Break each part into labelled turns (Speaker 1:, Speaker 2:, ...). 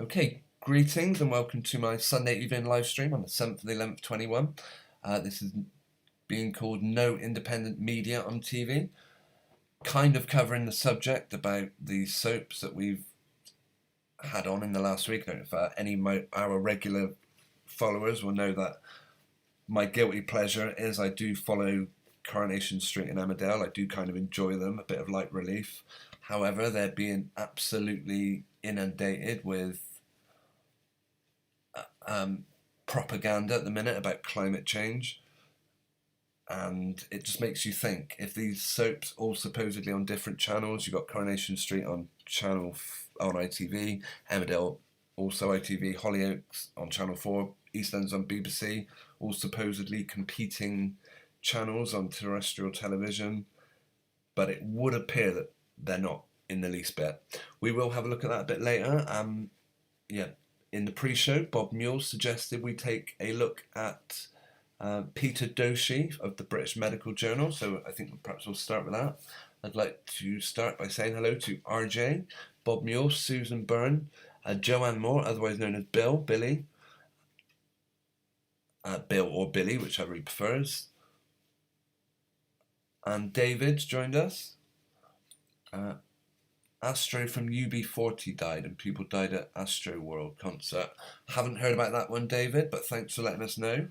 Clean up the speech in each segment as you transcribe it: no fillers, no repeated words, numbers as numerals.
Speaker 1: Okay, greetings and welcome to my Sunday evening live stream on the 7th of the 11th, 21. This is being called No Independent Media on TV, kind of covering the subject about the soaps that we've had on in the last week. I don't know if any of our regular followers will know that my guilty pleasure is I do follow Coronation Street and Emmerdale. I do kind of enjoy them, a bit of light relief. However, they're being absolutely inundated with propaganda at the minute about climate change, and it just makes you think, if these soaps all supposedly on different channels, you've got Coronation Street on on ITV, Emmerdale also ITV, Hollyoaks on Channel 4, EastEnders on BBC, all supposedly competing channels on terrestrial television, but it would appear that they're not in the least bit. We will have a look at that a bit later. In the pre-show, Bob Mule suggested we take a look at Peter Doshi of the British Medical Journal, so I think perhaps we'll start with that. I'd like to start by saying hello to RJ, Bob Mule, Susan Byrne, Joanne Moore, otherwise known as Billy, Bill or Billy, whichever he prefers, and David joined us. Astro from UB40 died, and people died at Astro World concert. Haven't heard about that one, David, but thanks for letting us know.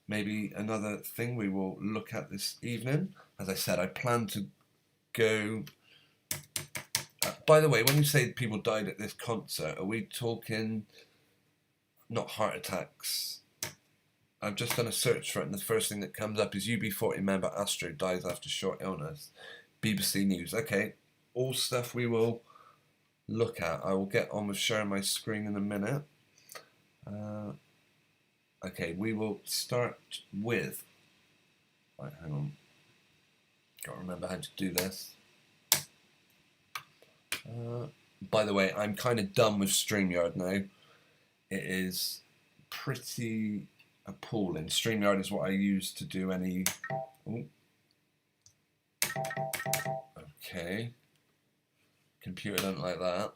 Speaker 1: Maybe another thing we will look at this evening. As I said, I plan to go... by the way, when you say people died at this concert, are we talking not heart attacks? I've just done a search for it, and the first thing that comes up is UB40 member Astro dies after short illness. BBC News. Okay. All stuff we will look at. I will get on with sharing my screen in a minute. Okay, we will start with... Right, hang on. Got to remember how to do this. By the way, I'm kind of done with StreamYard now. It is pretty appalling. StreamYard is what I use to do any... Ooh. Okay. Computer don't like that.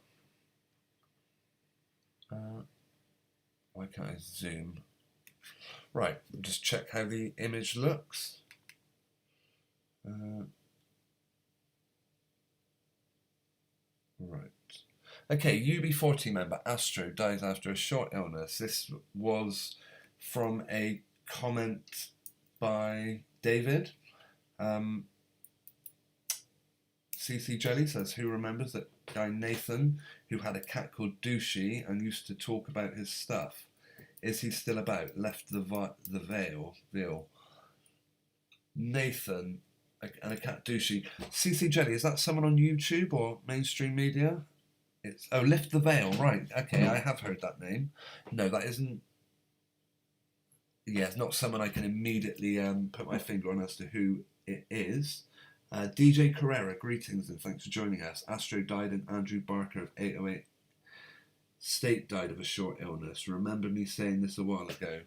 Speaker 1: Why can't I zoom? Right, we'll just check how the image looks. Right. Okay, UB40 member Astro dies after a short illness. This was from a comment by David. CC Jelly says, who remembers that guy Nathan, who had a cat called Douchey and used to talk about his stuff? Is he still about? Left the veil. Nathan and a cat Douchey. CC Jelly, is that someone on YouTube or mainstream media? It's Lift the Veil, right. Okay, I have heard that name. No, that isn't... Yeah, it's not someone I can immediately put my finger on as to who it is. DJ Carrera, greetings and thanks for joining us. Astro died and Andrew Barker of 808 State died of a short illness. Remember me saying this a while ago.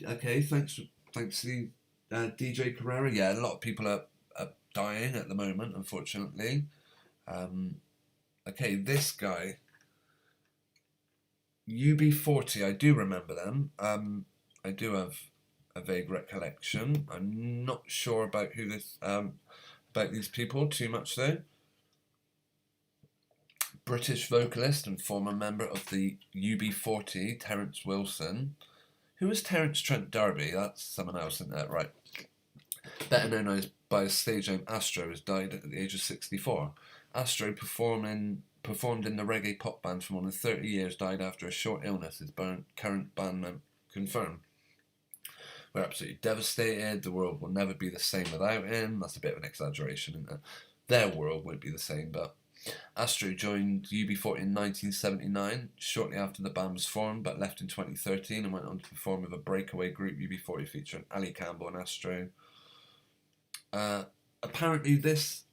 Speaker 1: Okay, thanks to DJ Carrera. Yeah, a lot of people are dying at the moment, unfortunately. Okay, this guy, UB40, I do remember them. I do have a vague recollection. I'm not sure about who this about these people too much though. British vocalist and former member of the UB40, Terence Wilson. Who is Terence Trent D'Arby? That's someone else, isn't that? Right. Better known as by his stage name Astro, has died at the age of 64. Astro performed in the reggae pop band for more than 30 years, died after a short illness, his current band confirmed. We're absolutely devastated. The world will never be the same without him. That's a bit of an exaggeration, isn't it? Their world won't be the same, but... Astro joined UB40 in 1979, shortly after the band was formed, but left in 2013 and went on to perform with a breakaway group, UB40, featuring Ali Campbell and Astro. Apparently this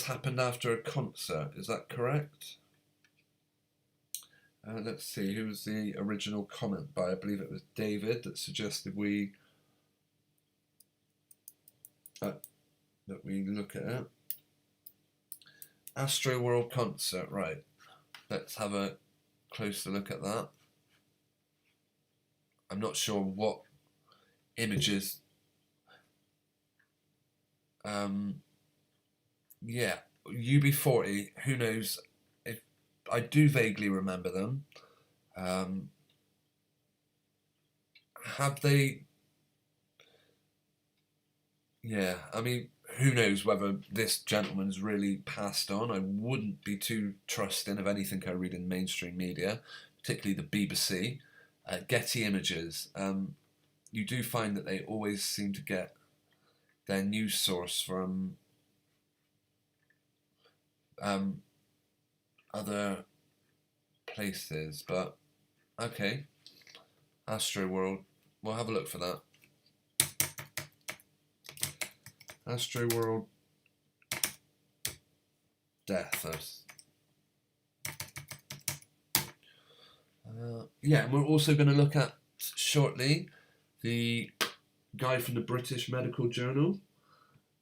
Speaker 1: happened after a concert, is that correct? Let's see, who was the original comment by? I believe it was David that suggested we look at it. Astro World concert, right. Let's have a closer look at that. I'm not sure what images. Yeah, UB40, who knows? If I do vaguely remember them. Have they? Yeah, I mean, who knows whether this gentleman's really passed on. I wouldn't be too trusting of anything I read in mainstream media, particularly the BBC. Getty Images. You do find that they always seem to get their news source from other places, but okay. Astro World. We'll have a look for that. Astro World death. Yeah, and we're also going to look at shortly the guy from the British Medical Journal,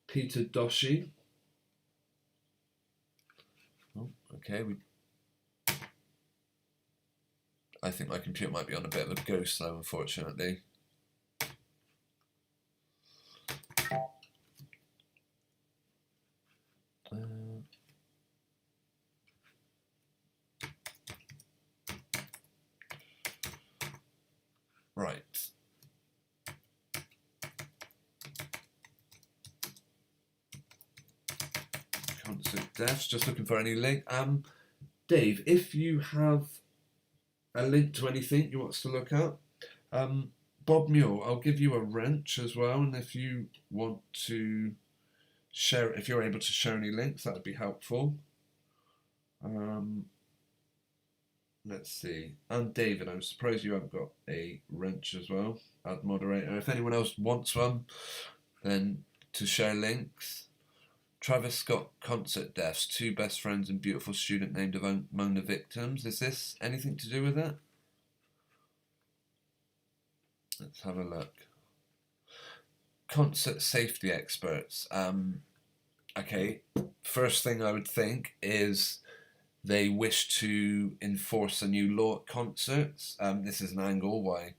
Speaker 1: Peter Doshi. Oh, okay, I think my computer might be on a bit of a go slow, unfortunately. Right. Concert deaths, just looking for any link. Dave, if you have a link to anything you want us to look at, Bob Mule, I'll give you a wrench as well, and if you want to share, if you're able to share any links, that would be helpful. Let's see. And David, I'm surprised you haven't got a wrench as well. Add moderator. If anyone else wants one, then to share links. Travis Scott concert deaths. 2 best friends and beautiful student named among the victims. Is this anything to do with it? Let's have a look. Concert safety experts. Okay, first thing I would think is they wish to enforce a new law at concerts. This is an angle why,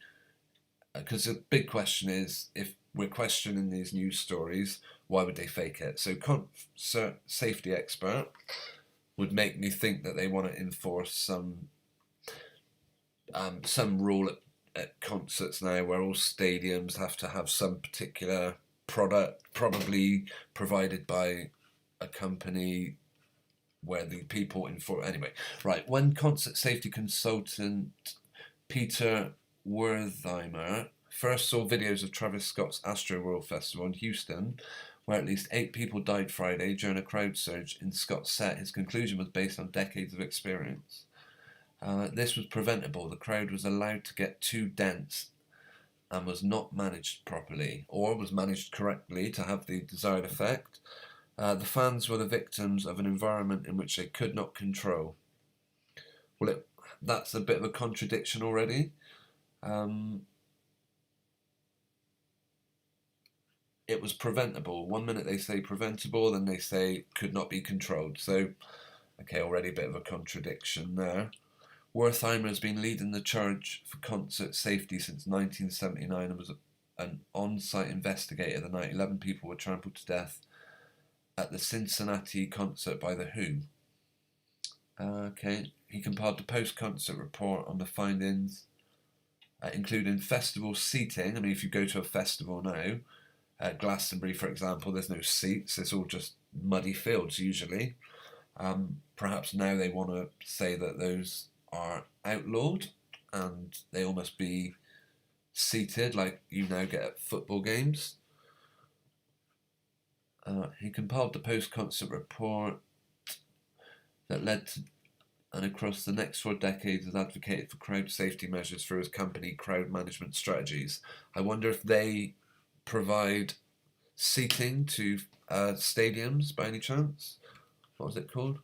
Speaker 1: because the big question is, if we're questioning these news stories, why would they fake it? So concert safety expert would make me think that they want to enforce some rule at concerts now where all stadiums have to have some particular product, probably provided by a company where the people anyway, right. When concert safety consultant Peter Wertheimer first saw videos of Travis Scott's Astro World Festival in Houston, where at least 8 people died Friday during a crowd surge in Scott's set, his conclusion was based on decades of experience. This was preventable. The crowd was allowed to get too dense and was not managed properly, or was managed correctly to have the desired effect. The fans were the victims of an environment in which they could not control. Well, that's a bit of a contradiction already. It was preventable. One minute they say preventable, then they say could not be controlled. So, okay, already a bit of a contradiction there. Wertheimer has been leading the charge for concert safety since 1979 and was an on-site investigator the night 11 people were trampled to death at the Cincinnati concert by The Who. Okay, he compiled the post-concert report on the findings, including festival seating. I mean, if you go to a festival now, at Glastonbury, for example, there's no seats. It's all just muddy fields, usually. Perhaps now they want to say that those are outlawed and they all must be seated like you now get at football games. He compiled the post-concert report that led to, and across the next 4 decades has advocated for crowd safety measures through his company Crowd Management Strategies. I wonder if they provide seating to stadiums by any chance. What was it called?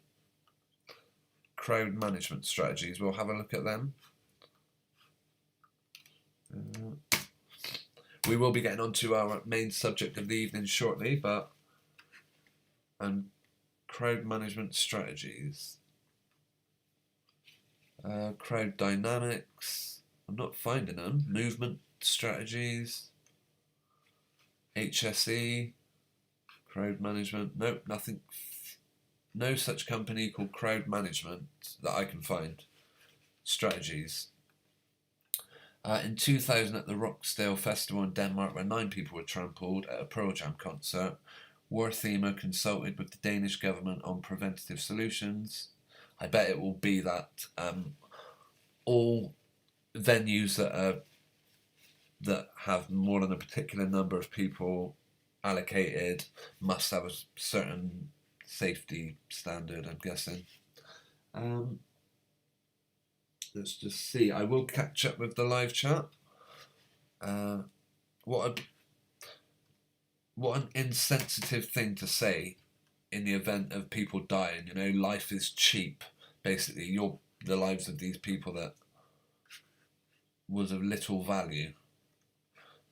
Speaker 1: Crowd Management Strategies. We'll have a look at them. We will be getting on to our main subject of the evening shortly, but crowd management strategies. Crowd dynamics. I'm not finding them. Movement strategies. HSE. Crowd management. Nope, nothing. No such company called crowd management that I can find. Strategies. In 2000 at the Rochdale Festival in Denmark, where 9 people were trampled at a Pearl Jam concert, Wertheimer consulted with the Danish government on preventative solutions. I bet it will be that all venues that have more than a particular number of people allocated must have a certain safety standard, I'm guessing. Let's just see. I will catch up with the live chat. What an insensitive thing to say in the event of people dying. You know, life is cheap. Basically, the lives of these people that was of little value.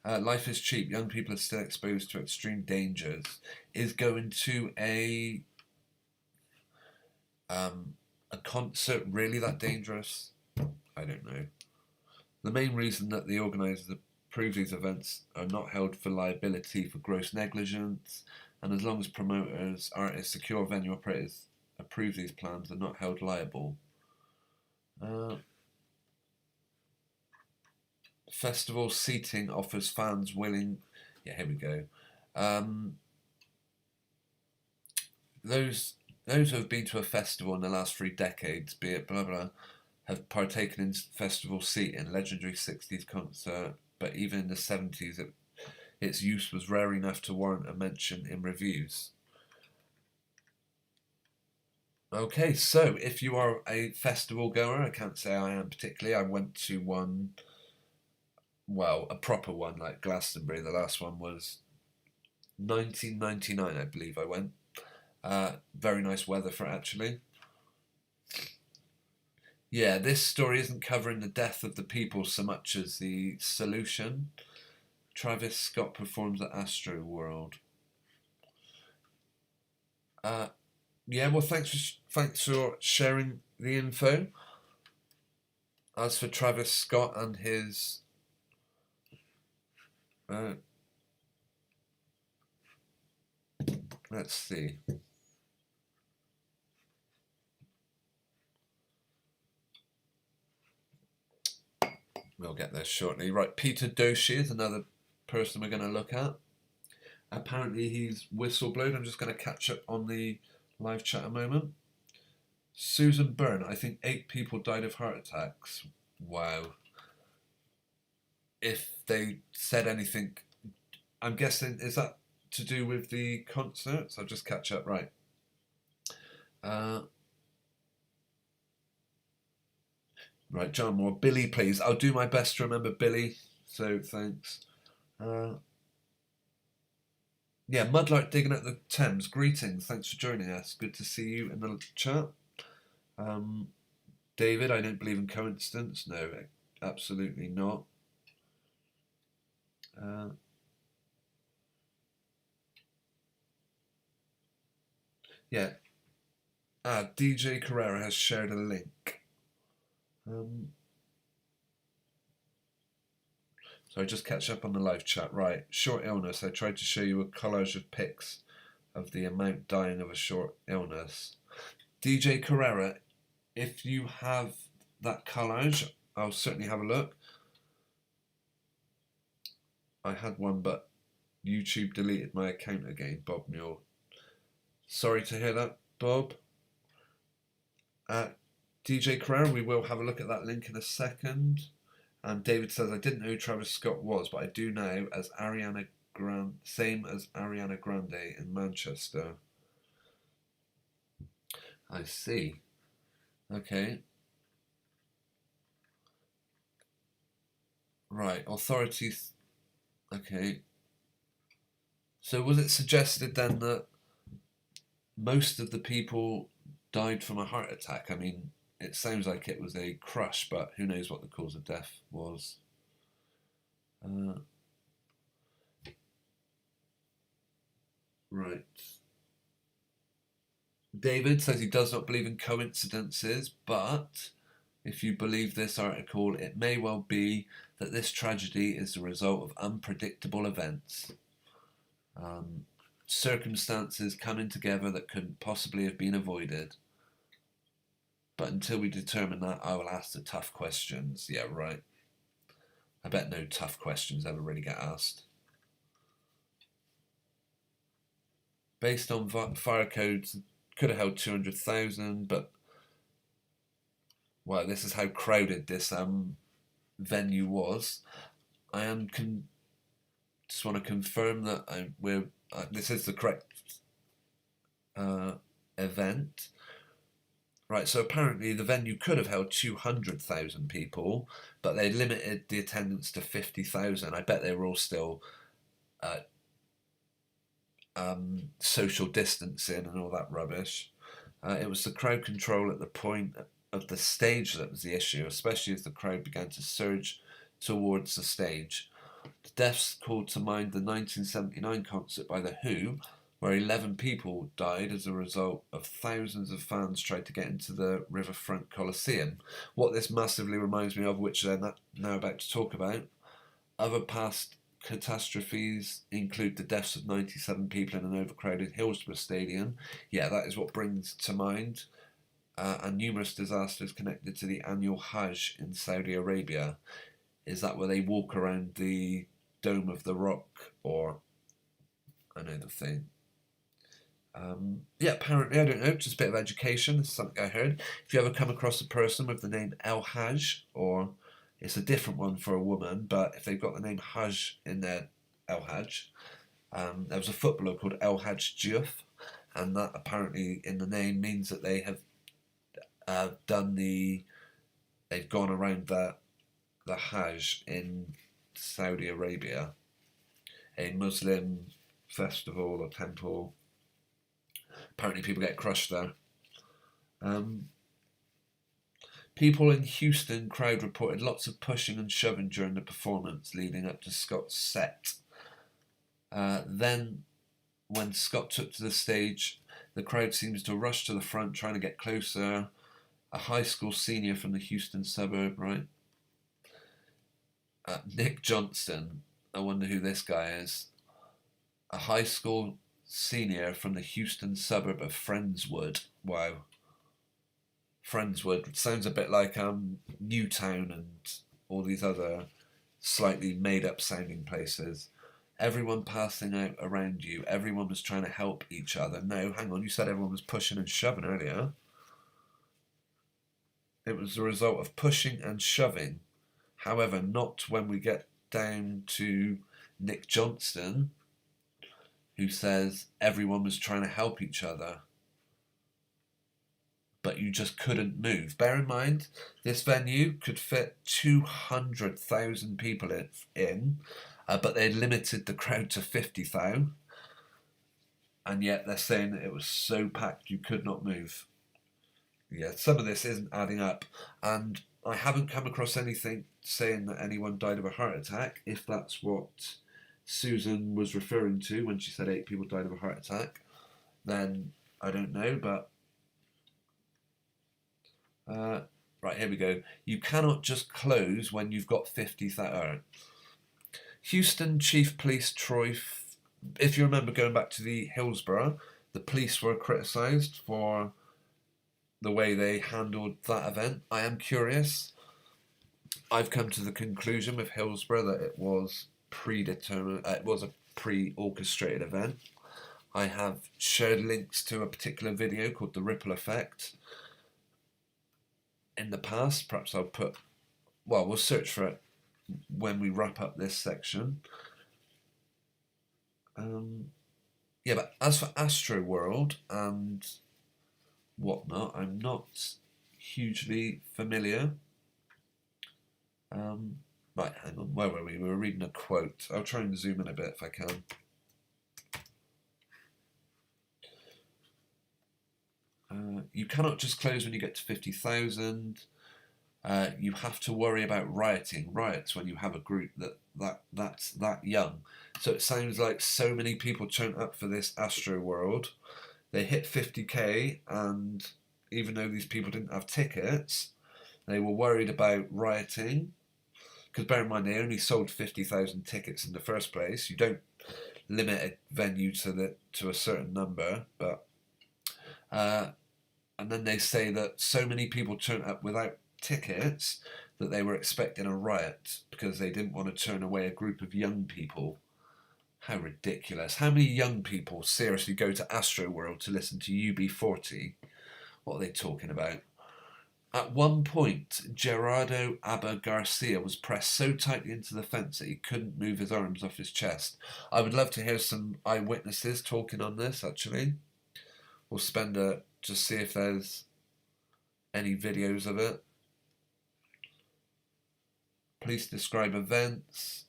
Speaker 1: Life is cheap. Young people are still exposed to extreme dangers. Is going to a concert really that dangerous? I don't know. The main reason that the organisers approve these events are not held for liability for gross negligence, and as long as promoters, artists, secure venue operators approve these plans, they're not held liable. Festival seating offers fans willing... Yeah, here we go. Those who have been to a festival in the last 3 decades, be it blah blah, have partaken in festival seating, legendary 60s concert, but even in the 70s its use was rare enough to warrant a mention in reviews. Okay, so if you are a festival goer, I can't say I am particularly. I went to one, well, a proper one like Glastonbury. The last one was 1999, I believe I went. Very nice weather for it, actually. Yeah, this story isn't covering the death of the people so much as the solution. Travis Scott performs at Astro World. Yeah, well, thanks for sharing the info. As for Travis Scott and his let's see. We'll get there shortly. Right, Peter Doshi is another person we're going to look at. Apparently he's whistleblowed. I'm just going to catch up on the live chat a moment. Susan Byrne, I think 8 people died of heart attacks. Wow. If they said anything, I'm guessing, is that to do with the concerts? I'll just catch up, right. Right, John Moore. Billy, please. I'll do my best to remember Billy, so thanks. Yeah, Mudlark digging at the Thames. Greetings, thanks for joining us. Good to see you in the chat. David, I don't believe in coincidence. No, absolutely not. Yeah. DJ Carrera has shared a link. So I just catch up on the live chat. Right, short illness. I tried to show you a collage of pics of the amount dying of a short illness. DJ Carrera, if you have that collage, I'll certainly have a look. I had one, but YouTube deleted my account again, Bob Muir. Sorry to hear that, Bob. DJ Carrera, we will have a look at that link in a second. And David says, I didn't know who Travis Scott was, but I do now as Ariana Grande, same as Ariana Grande in Manchester. I see. Okay. Right, authorities. Okay. So was it suggested then that most of the people died from a heart attack? I mean, it sounds like it was a crush, but who knows what the cause of death was. Right. David says he does not believe in coincidences, but if you believe this article, it may well be that this tragedy is the result of unpredictable events. Circumstances coming together that couldn't possibly have been avoided. But until we determine that, I will ask the tough questions. Yeah, right. I bet no tough questions ever really get asked. Based on fire codes, could have held 200,000, but well, this is how crowded this venue was. I am just want to confirm that this is the correct event. Right, so apparently the venue could have held 200,000 people, but they limited the attendance to 50,000. I bet they were all still social distancing and all that rubbish. It was the crowd control at the point of the stage that was the issue, especially as the crowd began to surge towards the stage. The deaths called to mind the 1979 concert by The Who, where 11 people died as a result of thousands of fans tried to get into the Riverfront Coliseum. What this massively reminds me of, which they're now about to talk about, other past catastrophes include the deaths of 97 people in an overcrowded Hillsborough Stadium. Yeah, that is what brings to mind. And numerous disasters connected to the annual Hajj in Saudi Arabia. Is that where they walk around the Dome of the Rock? Or, I know the thing. Yeah, apparently, I don't know, just a bit of education. This is something I heard. If you ever come across a person with the name El Hajj, or it's a different one for a woman, but if they've got the name Hajj in their El Hajj, there was a footballer called El Hajj Diouf, and that apparently in the name means that they have they've gone around the Hajj in Saudi Arabia, a Muslim festival or temple. Apparently people get crushed there. People in Houston crowd reported lots of pushing and shoving during the performance leading up to Scott's set. Then, when Scott took to the stage, the crowd seems to rush to the front trying to get closer. A high school senior from the Houston suburb, right? Nick Johnston, I wonder who this guy is. A high school senior from the Houston suburb of Friendswood. Wow. Friendswood sounds a bit like Newtown and all these other slightly made up sounding places. Everyone passing out around you. Everyone was trying to help each other. No, hang on, you said everyone was pushing and shoving earlier. It was the result of pushing and shoving. However, not when we get down to Nick Johnston, who says everyone was trying to help each other, but you just couldn't move. Bear in mind, this venue could fit 200,000 people in, but they limited the crowd to 50,000, and yet they're saying that it was so packed you could not move. Yeah, some of this isn't adding up, and I haven't come across anything saying that anyone died of a heart attack, if that's what Susan was referring to when she said 8 people died of a heart attack. Then I don't know, but right, here we go. You cannot just close when you've got 50,000. Houston Chief Police Troy, if you remember going back to the Hillsborough, the police were criticised for the way they handled that event. I am curious. I've come to the conclusion with Hillsborough that it was predetermined. It was a pre-orchestrated event. I have shared links to a particular video called The Ripple Effect in the past. Perhaps I'll put, well, we'll search for it when we wrap up this section. Yeah, but as for Astro World and whatnot, I'm not hugely familiar. Right, hang on, where were we? We were reading a quote. I'll try and zoom in a bit if I can. You cannot just close when you get to 50,000. You have to worry about riots when you have a group that's that young. So it sounds like so many people turned up for this Astro World They hit 50k, and even though these people didn't have tickets, they were worried about rioting. Because bear in mind, they only sold 50,000 tickets in the first place. You don't limit a venue to a certain number, but and then they say that so many people turned up without tickets that they were expecting a riot because they didn't want to turn away a group of young people. How ridiculous. How many young people seriously go to Astroworld to listen to UB40? What are they talking about? At one point, Gerardo Abba Garcia was pressed so tightly into the fence that he couldn't move his arms off his chest. I would love to hear some eyewitnesses talking on this, actually. We'll just see if there's any videos of it. Please describe events.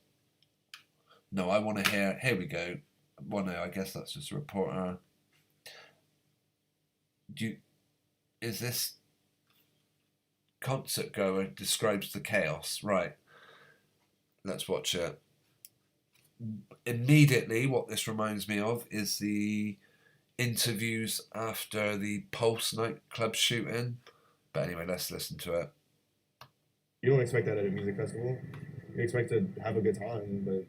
Speaker 1: No, I want to hear. Here we go. Well, no, I guess that's just a reporter. Is this concert goer describes the chaos? Right. Let's watch it. Immediately, what this reminds me of is the interviews after the Pulse nightclub shooting. But anyway, let's listen to it.
Speaker 2: You don't expect that at a music festival. You expect to have a good time, but...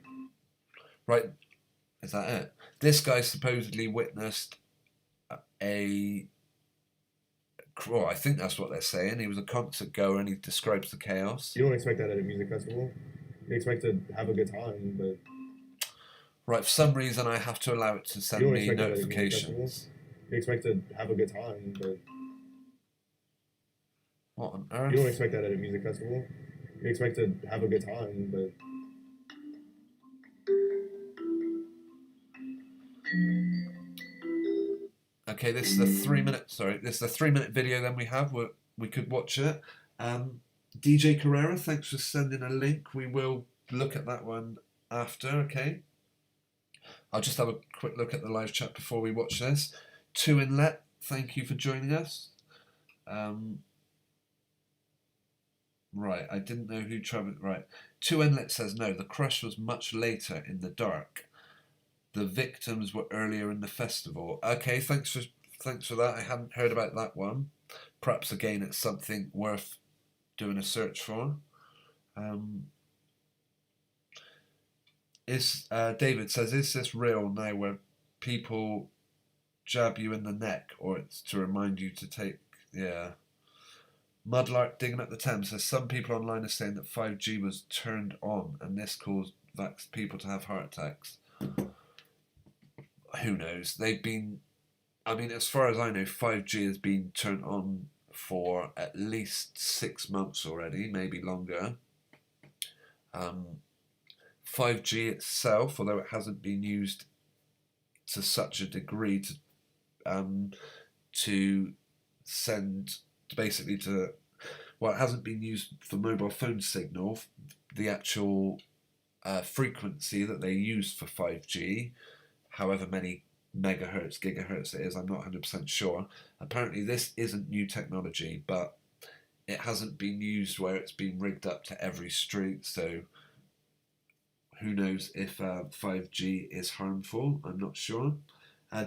Speaker 1: Right, is that it? This guy supposedly witnessed well, I think that's what they're saying. He was a concert goer and he describes the chaos.
Speaker 2: You don't expect that at a music festival. You expect to have a good time, but...
Speaker 1: Right, for some reason I have to allow it to send me notifications.
Speaker 2: You expect to have a good time, but...
Speaker 1: What on earth?
Speaker 2: You don't expect that at a music festival. You expect to have a good time, but...
Speaker 1: Okay, this is the 3-minute video then we have. We could watch it. DJ Carrera, thanks for sending a link. We will look at that one after, okay? I'll just have a quick look at the live chat before we watch this. 2 Inlet, thank you for joining us. Right, I didn't know who traveled. Right, 2 Inlet says no, the crush was much later in the dark. The victims were earlier in the festival. Okay, thanks for that. I hadn't heard about that one. Perhaps again it's something worth doing a search for. David says, is this real now where people jab you in the neck, or it's to remind you to take... Yeah. Mudlark digging up the Thames says some people online are saying that 5G was turned on and this caused people to have heart attacks. Who knows? As far as I know, 5G has been turned on for at least 6 months already, maybe longer. 5G itself, although it hasn't been used to such a degree to send basically to... Well, it hasn't been used for mobile phone signal. The actual frequency that they use for 5G, however many megahertz, gigahertz it is, I'm not 100% sure. Apparently this isn't new technology, but it hasn't been used where it's been rigged up to every street, so who knows if 5G is harmful. I'm not sure.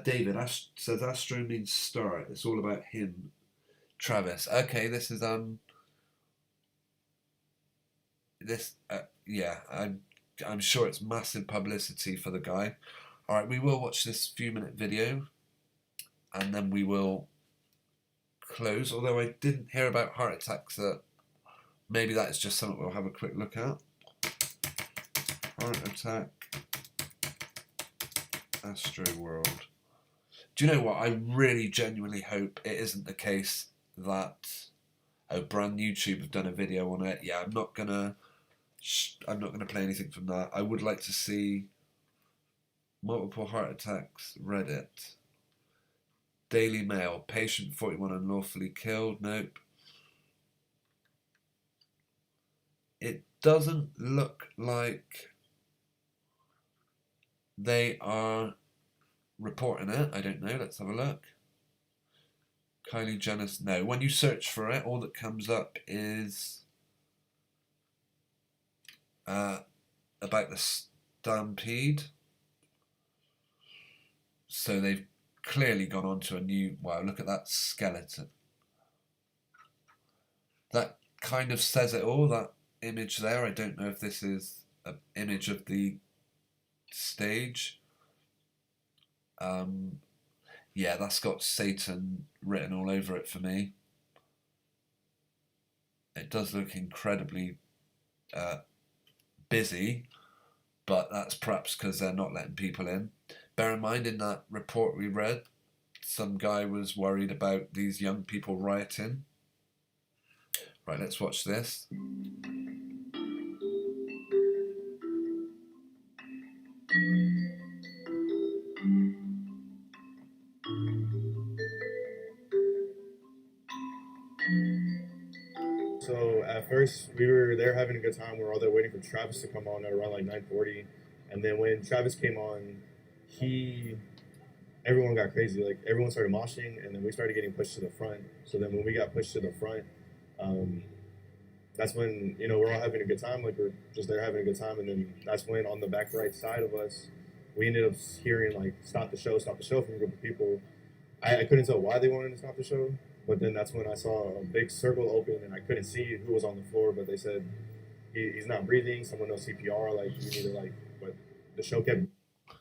Speaker 1: David says Astro means star. It's all about him. Travis. Okay, this is yeah, I'm sure it's massive publicity for the guy. All right, we will watch this few-minute video, and then we will close. Although I didn't hear about heart attacks, maybe that is just something we'll have a quick look at. Heart attack, Astroworld. Do you know what? I really genuinely hope it isn't the case that Brand YouTube have done a video on it. Yeah, I'm not gonna play anything from that. I would like to see multiple heart attacks. Reddit, Daily Mail, patient 41 unlawfully killed. Nope. It doesn't look like they are reporting it. I don't know. Let's have a look. Kylie Jenner. No. When you search for it, all that comes up is about the stampede. So they've clearly gone on to a new... Wow, look at that skeleton. That kind of says it all, that image there. I don't know if this is an image of the stage. Yeah, that's got Satan written all over it for me. It does look incredibly busy, but that's perhaps because they're not letting people in. Bear in mind, in that report we read, some guy was worried about these young people rioting. Right, let's watch this.
Speaker 2: So at first we were there having a good time. We were all there waiting for Travis to come on at around like 9:40, and then when Travis came on, everyone got crazy. Like everyone started moshing, and then we started getting pushed to the front. So then when we got pushed to the front, that's when we're all having a good time. Like we're just there having a good time, and then that's when on the back right side of us, we ended up hearing like "Stop the show, stop the show" from a group of people. I couldn't tell why they wanted to stop the show. But then that's when I saw a big circle open, and I couldn't see who was on the floor. But they said he's not breathing. Someone knows CPR. Like we need to But the show kept.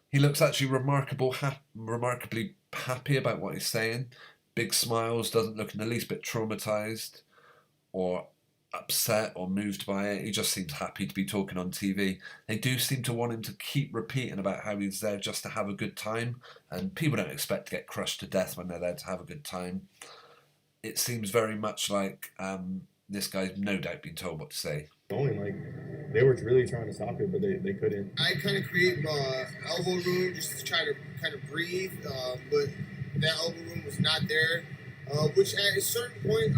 Speaker 1: He looks actually remarkably happy about what he's saying. Big smiles. Doesn't look in the least bit traumatized or upset or moved by it. He just seems happy to be talking on TV. They do seem to want him to keep repeating about how he's there just to have a good time, and people don't expect to get crushed to death when they're there to have a good time. It seems very much like this guy's no doubt been told what to say.
Speaker 2: They were really trying to stop it, but they couldn't.
Speaker 3: I kind of created elbow room just to try to kind of breathe, but that elbow room was not there. Which at a certain point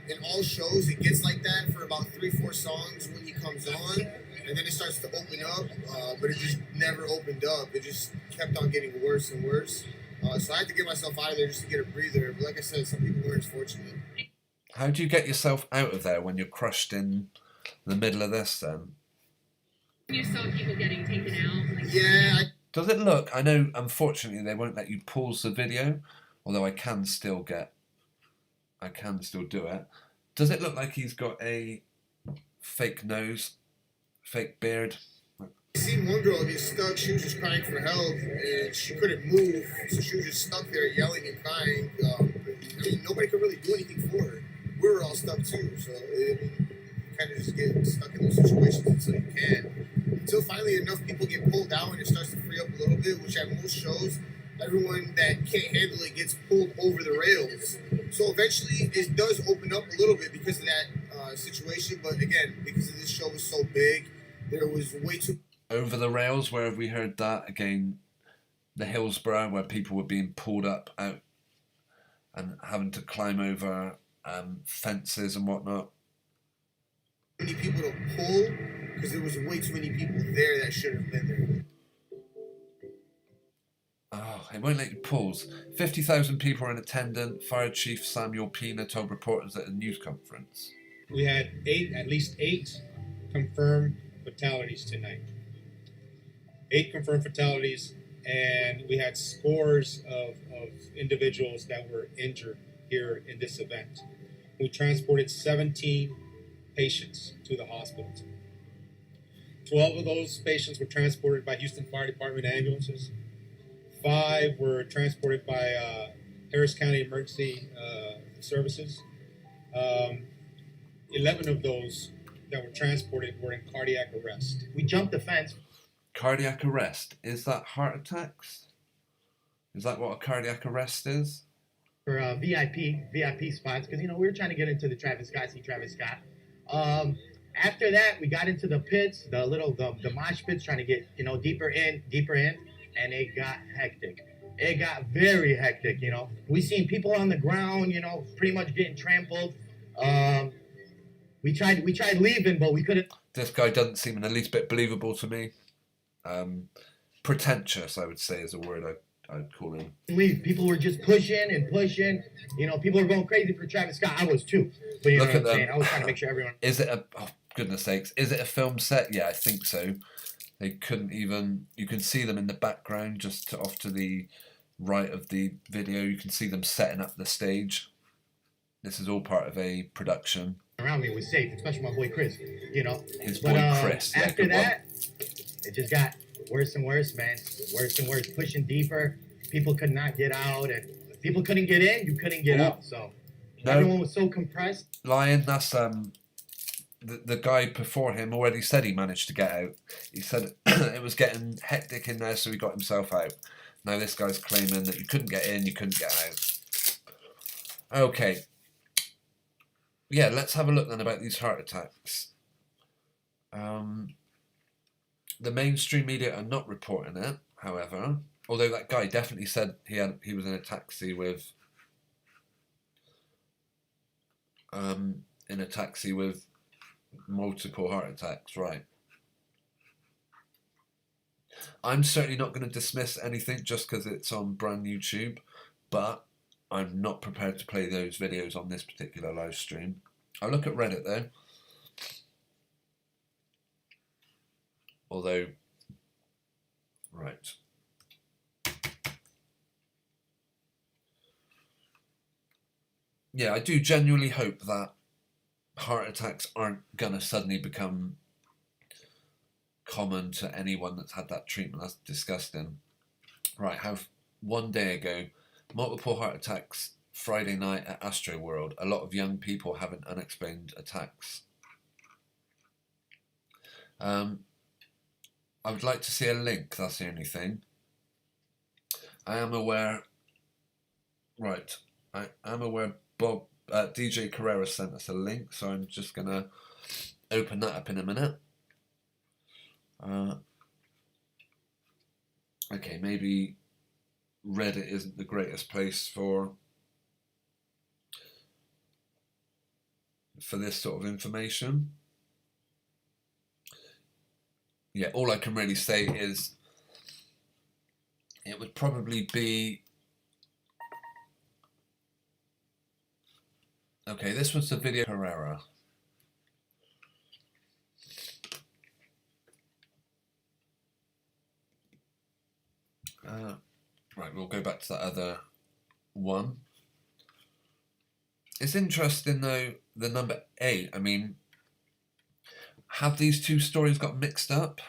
Speaker 3: in all shows, it gets like that for about 3-4 songs when he comes on, and then it starts to open up, but it just never opened up. It just kept on getting worse and worse. So I had to get myself out of there just to get a breather. But like I said, some people weren't fortunate.
Speaker 1: How do you get yourself out of there when you're crushed in the middle of this then?
Speaker 4: You saw people getting taken out?
Speaker 3: Yeah.
Speaker 1: Does it look... I know, unfortunately, they won't let you pause the video, although I can still do it. Does it look like he's got a fake nose, fake beard?
Speaker 3: I seen one girl get stuck. She was just crying for help, and she couldn't move, so she was just stuck there yelling and crying. Nobody could really do anything for her. We were all stuck too, so you kind of just get stuck in those situations until you can. Until finally enough people get pulled out and it starts to free up a little bit, which at most shows, everyone that can't handle it gets pulled over the rails. So eventually it does open up a little bit because of that situation, but again, because this show was so big, there was way too...
Speaker 1: Over the rails, where have we heard that? Again, the Hillsborough, where people were being pulled up out and having to climb over fences and whatnot.
Speaker 3: Many people to pull because there was way too many people there that should have been there.
Speaker 1: Oh, it won't let you pause. 50,000 people are in attendance. Fire Chief Samuel Pina told reporters at a news conference.
Speaker 5: We had at least eight confirmed fatalities tonight. 8 confirmed fatalities, and we had scores of individuals that were injured here in this event. We transported 17 patients to the hospital. 12 of those patients were transported by Houston Fire Department ambulances. 5 were transported by Harris County Emergency Services. 11 of those that were transported were in cardiac arrest. We jumped the fence.
Speaker 1: Cardiac arrest. Is that heart attacks? Is that what a cardiac arrest is?
Speaker 6: For VIP spots, because we were trying to get into the see Travis Scott. After that, we got into the pits, the mosh pits, trying to get deeper in, and it got hectic. It got very hectic. We seen people on the ground, pretty much getting trampled. We tried leaving, but we couldn't.
Speaker 1: This guy doesn't seem in the least bit believable to me. Pretentious, I would say, is a word I'd call him.
Speaker 6: Leave. People were just pushing and pushing. People were going crazy for Travis Scott. I was too. But you know what I'm saying? I was trying to make sure everyone...
Speaker 1: Is it oh, goodness sakes. Is it a film set? Yeah, I think so. They couldn't even... You can see them in the background just off to the right of the video, you can see them setting up the stage. This is all part of a production.
Speaker 6: Around me was safe, especially my boy Chris. You know,
Speaker 1: His
Speaker 6: but
Speaker 1: boy Chris. Yeah,
Speaker 6: after
Speaker 1: good one.
Speaker 6: that, it just got worse and worse, man. Worse and worse, pushing deeper. People could not get out, and if people couldn't get in, you couldn't get out. So everyone was so compressed.
Speaker 1: Lion, that's the guy before him already said he managed to get out. He said it was getting hectic in there, so he got himself out. Now this guy's claiming that you couldn't get in, you couldn't get out. Okay. Yeah, let's have a look then about these heart attacks. The mainstream media are not reporting it, however. Although that guy definitely said he was in a taxi with multiple heart attacks, right? I'm certainly not going to dismiss anything just because it's on brand YouTube, but I'm not prepared to play those videos on this particular live stream. I'll look at Reddit though. Although, right. Yeah, I do genuinely hope that heart attacks aren't gonna suddenly become common to anyone that's had that treatment. That's disgusting. Right, have one day ago, multiple heart attacks Friday night at Astro World. A lot of young people having unexplained attacks. I would like to see a link, that's the only thing. I am aware, right, I am aware DJ Carrera sent us a link, so I'm just going to open that up in a minute. Okay, maybe Reddit isn't the greatest place for this sort of information. Yeah, all I can really say is it would probably be... Okay, this was the video Herrera. Right, we'll go back to that other one. It's interesting though, the number 8, I mean, have these two stories got mixed up?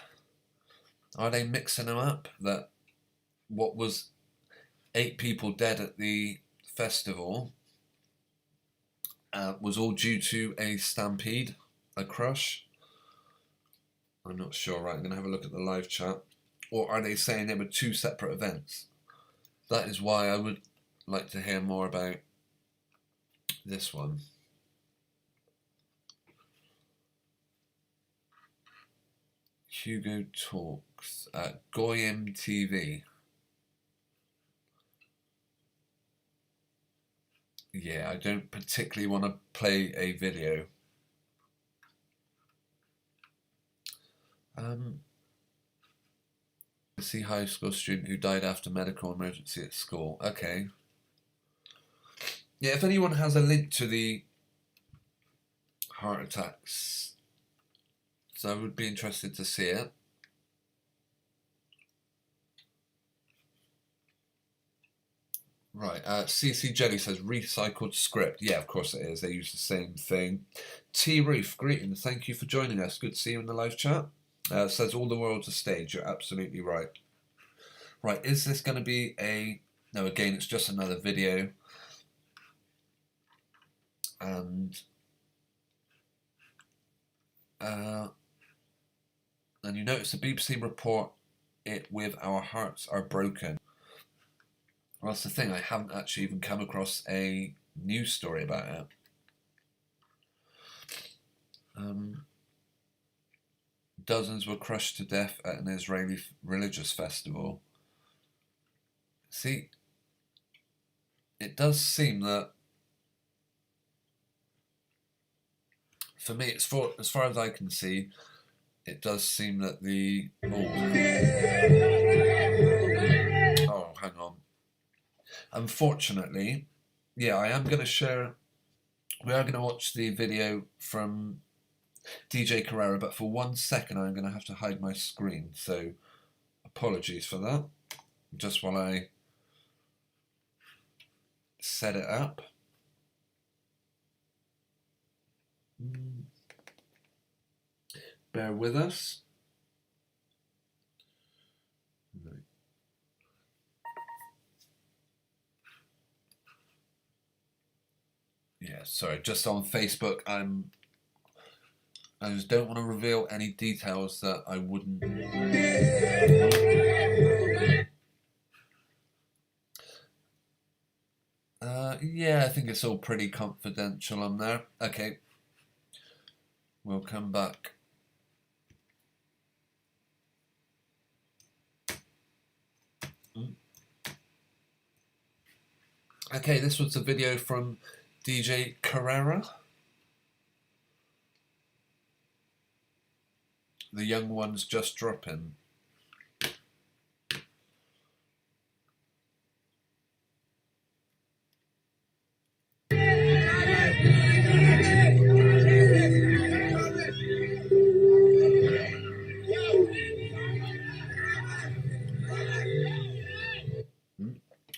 Speaker 1: Are they mixing them up? That what was 8 people dead at the festival was all due to a stampede, a crush? I'm not sure, right, I'm going to have a look at the live chat. Or are they saying they were 2 separate events? That is why I would like to hear more about this one. Hugo Talks at Goyim TV. Yeah, I don't particularly want to play a video. See high school student who died after medical emergency at school. Okay. Yeah, if anyone has a link to the heart attacks, so I would be interested to see it. Right, CC Jelly says recycled script. Yeah, of course it is. They use the same thing. T Roof, greetings. Thank you for joining us. Good to see you in the live chat. Says all the world's a stage. You're absolutely right. Right, is this going to be a... No, again, it's just another video. And you notice the BBC report it with Our Hearts Are Broken. Well, that's the thing, I haven't actually even come across a news story about it. Dozens were crushed to death at an Israeli religious festival. See, it does seem that, for me, as far as I can see, it does seem that the... Oh, hang on. Unfortunately, yeah, I am going to share... We are going to watch the video from DJ Carrera, but for 1 second I'm going to have to hide my screen, so apologies for that. Just while I set it up. Bear with us. Yeah, sorry, just on Facebook, I just don't want to reveal any details that I wouldn't. Yeah, I think it's all pretty confidential on there. Okay, we'll come back. Okay, this was a video from DJ Carrera. The young ones just dropping.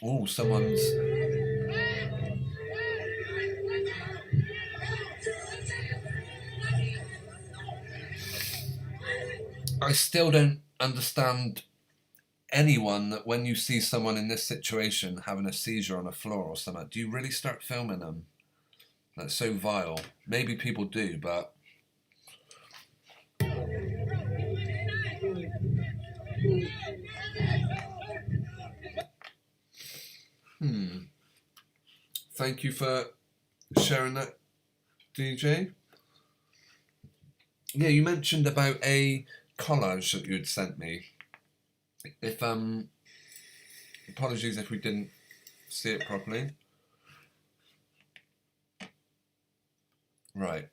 Speaker 1: Oh, someone's. I still don't understand anyone that when you see someone in this situation having a seizure on a floor or something, do you really start filming them? That's so vile. Maybe people do, but. Thank you for sharing that, DJ. Yeah, you mentioned about a collage that you'd sent me. If apologies if we didn't see it properly. Right.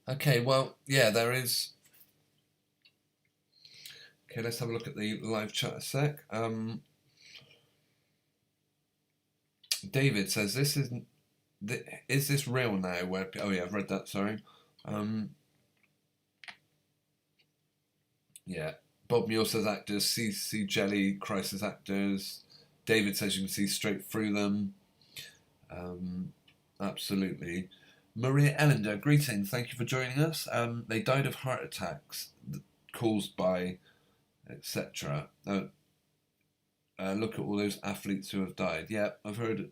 Speaker 1: Okay, well, yeah, there is. Okay, let's have a look at the live chat a sec. David says, "This isn't. Is this real now?" Where? Oh yeah, I've read that. Sorry. Yeah. Bob Muir says actors, CC Jelly, crisis actors. David says you can see straight through them. Absolutely. Maria Ellender, greetings. Thank you for joining us. They died of heart attacks caused by etc. Look at all those athletes who have died. Yeah, I've heard it.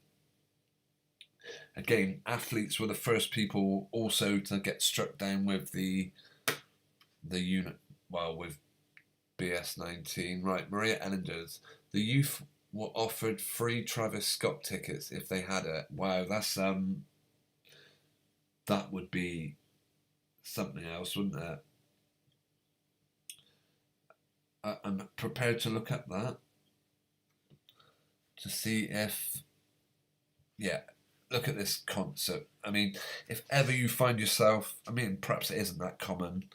Speaker 1: Again, athletes were the first people also to get struck down with the unit, well, with BS19. Right, Maria Ellenders. The youth were offered free Travis Scott tickets if they had it. Wow, that's that would be something else, wouldn't it? I'm prepared to look at that to see if, yeah, look at this concert. I mean, if ever you find yourself, I mean, perhaps it isn't that common,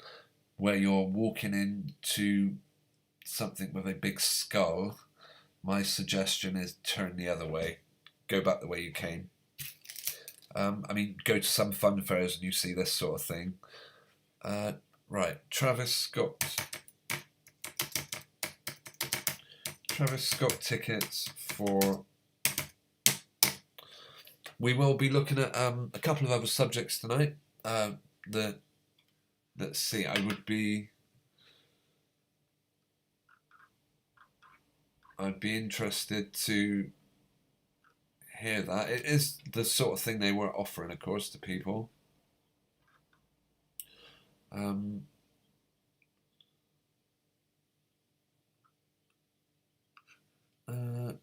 Speaker 1: where you're walking into something with a big skull, my suggestion is turn the other way. Go back the way you came. I mean, go to some fun fairs and you see this sort of thing. Right, Travis Scott tickets for. We will be looking at a couple of other subjects tonight. Let's see. I'd be interested to hear that. It is the sort of thing they were offering, of course, to people.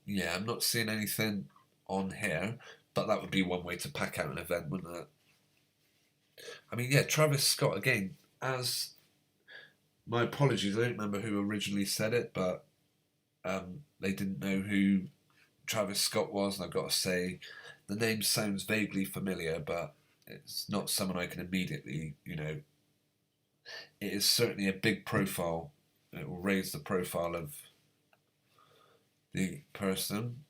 Speaker 1: Yeah, I'm not seeing anything on here, but that would be one way to pack out an event, wouldn't it? I mean, yeah, Travis Scott, again, as my apologies, I don't remember who originally said it, but they didn't know who Travis Scott was, and I've got to say, the name sounds vaguely familiar, but it's not someone I can immediately, it is certainly a big profile. It will raise the profile of the person.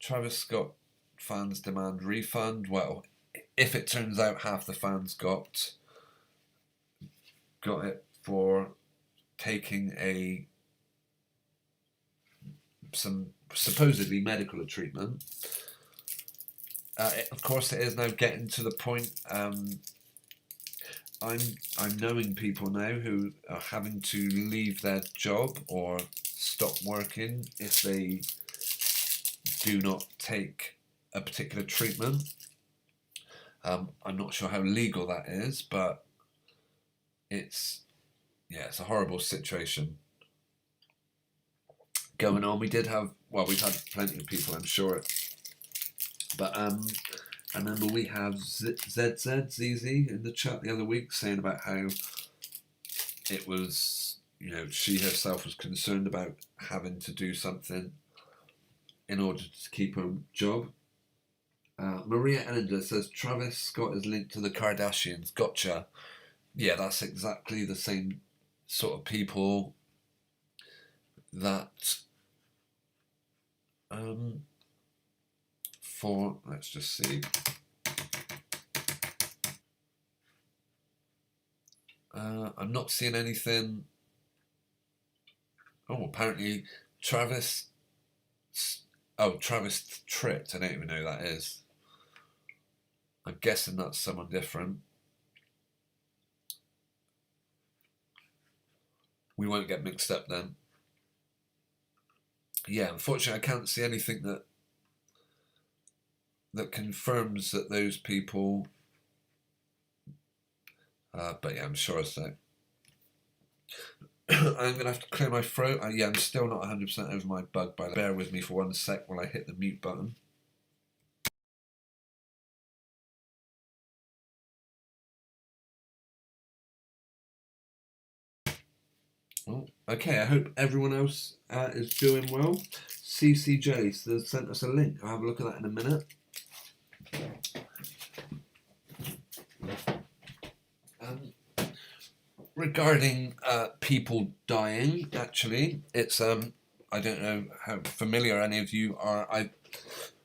Speaker 1: Travis Scott fans demand refund. Well, if it turns out half the fans got it for taking some supposedly medical treatment. Of course, it is now getting to the point. I'm knowing people now who are having to leave their job or stop working if they do not take a particular treatment. I'm not sure how legal that is, but it's a horrible situation going on. We've had plenty of people, I'm sure, but I remember we have ZZ in the chat the other week saying about how it was, she herself was concerned about having to do something in order to keep her job. Maria Ellender says Travis Scott is linked to the Kardashians. Gotcha. Yeah, that's exactly the same sort of people that let's just see. I'm not seeing anything. Oh, apparently Travis tripped. I don't even know who that is. I'm guessing that's someone different. We won't get mixed up then. Yeah, unfortunately, I can't see anything that confirms that those people. But yeah, I'm sure so. I'm going to have to clear my throat. I'm still not 100% over my bug, but bear with me for 1 sec while I hit the mute button. Oh, okay, I hope everyone else is doing well. CCJ sent us a link. I'll have a look at that in a minute. Regarding people dying, actually, it's I don't know how familiar any of you are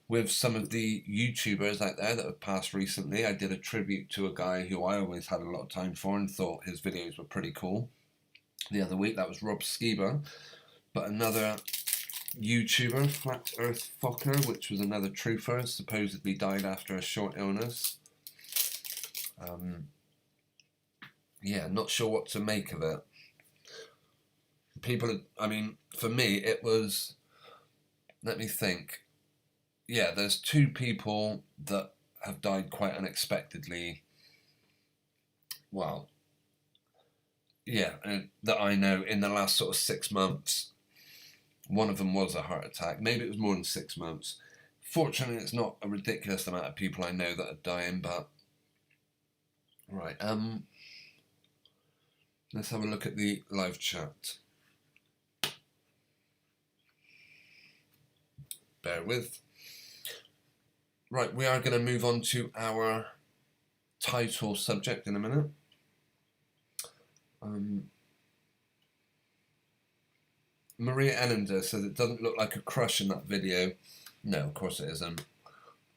Speaker 1: with some of the YouTubers out there that have passed recently. I did a tribute to a guy who I always had a lot of time for and thought his videos were pretty cool the other week. That was Rob Skiba. But another YouTuber, Flat Earth Fokker, which was another truther, supposedly died after a short illness. Yeah, not sure what to make of it. For me, it was, let me think. Yeah, there's 2 people that have died quite unexpectedly. Well, yeah, that I know in the last sort of 6 months. One of them was a heart attack. Maybe it was more than 6 months. Fortunately, it's not a ridiculous amount of people I know that are dying, but... Right, let's have a look at the live chat. Bear with. Right, we are going to move on to our title subject in a minute. Maria Ellender says it doesn't look like a crush in that video. No, of course it isn't.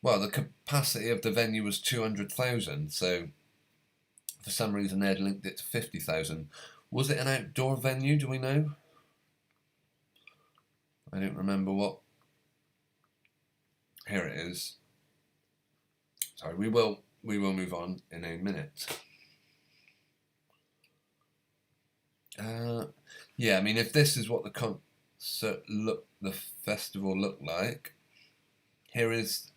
Speaker 1: Well, the capacity of the venue was 200,000, so for some reason they'd linked it to 50,000. Was it an outdoor venue, do we know? I don't remember what. Here it is. Sorry, we will move on in a minute. Yeah, I mean, if this is what the festival looked like, here is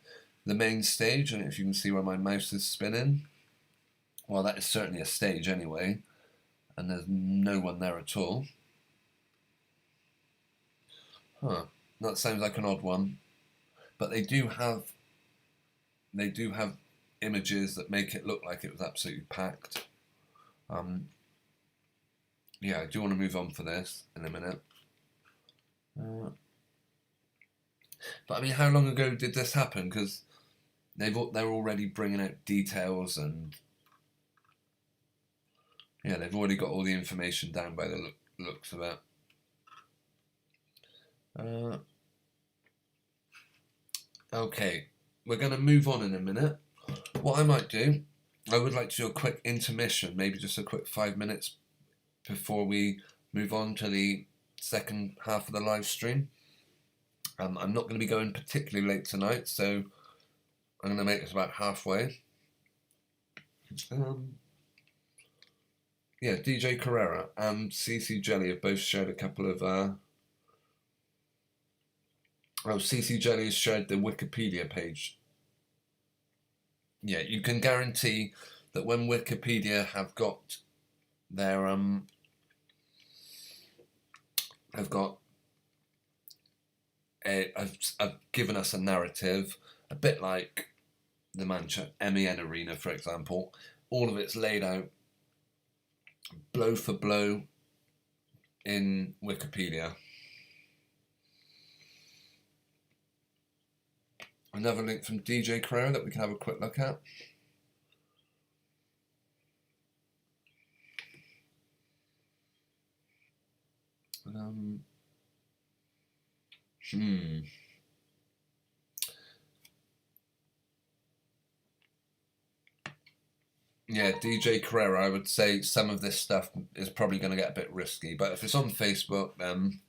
Speaker 1: the main stage, and if you can see where my mouse is spinning, well, that is certainly a stage anyway, and there's no one there at all. Huh, that sounds like an odd one, but they do have images that make it look like it was absolutely packed. Yeah, I do want to move on for this in a minute. But I mean, how long ago did this happen? Because they're already bringing out details, and yeah, they've already got all the information down by the looks of it. Okay, we're going to move on in a minute. What I might do, I would like to do a quick intermission, maybe just a quick 5 minutes before we move on to the second half of the live stream. I'm not going to be going particularly late tonight, so I'm going to make this about halfway. Yeah, DJ Carrera and CC Jelly have both shared a couple of... CC Jelly has shared the Wikipedia page. Yeah, you can guarantee that when Wikipedia have got their... have given us a narrative, a bit like the Manchester MEN Arena, for example. All of it's laid out blow for blow in Wikipedia. Another link from DJ Crow that we can have a quick look at. Yeah, DJ Carrera, I would say some of this stuff is probably going to get a bit risky, but if it's on Facebook, then...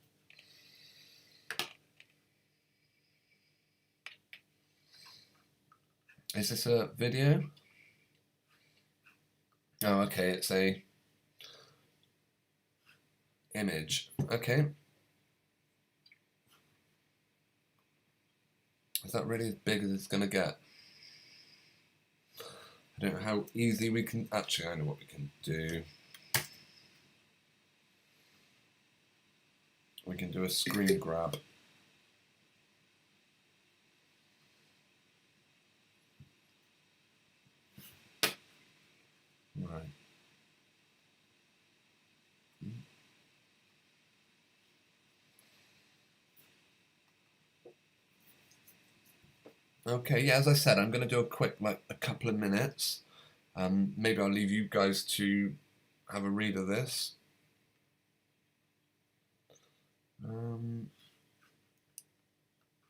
Speaker 1: Is this a video? Oh, okay, it's a image. Okay. Is that really as big as it's going to get? I don't know how easy we can... Actually, I know what we can do. We can do a screen grab. Right. Okay, yeah, as I said, I'm going to do a quick, like, a couple of minutes. Maybe I'll leave you guys to have a read of this.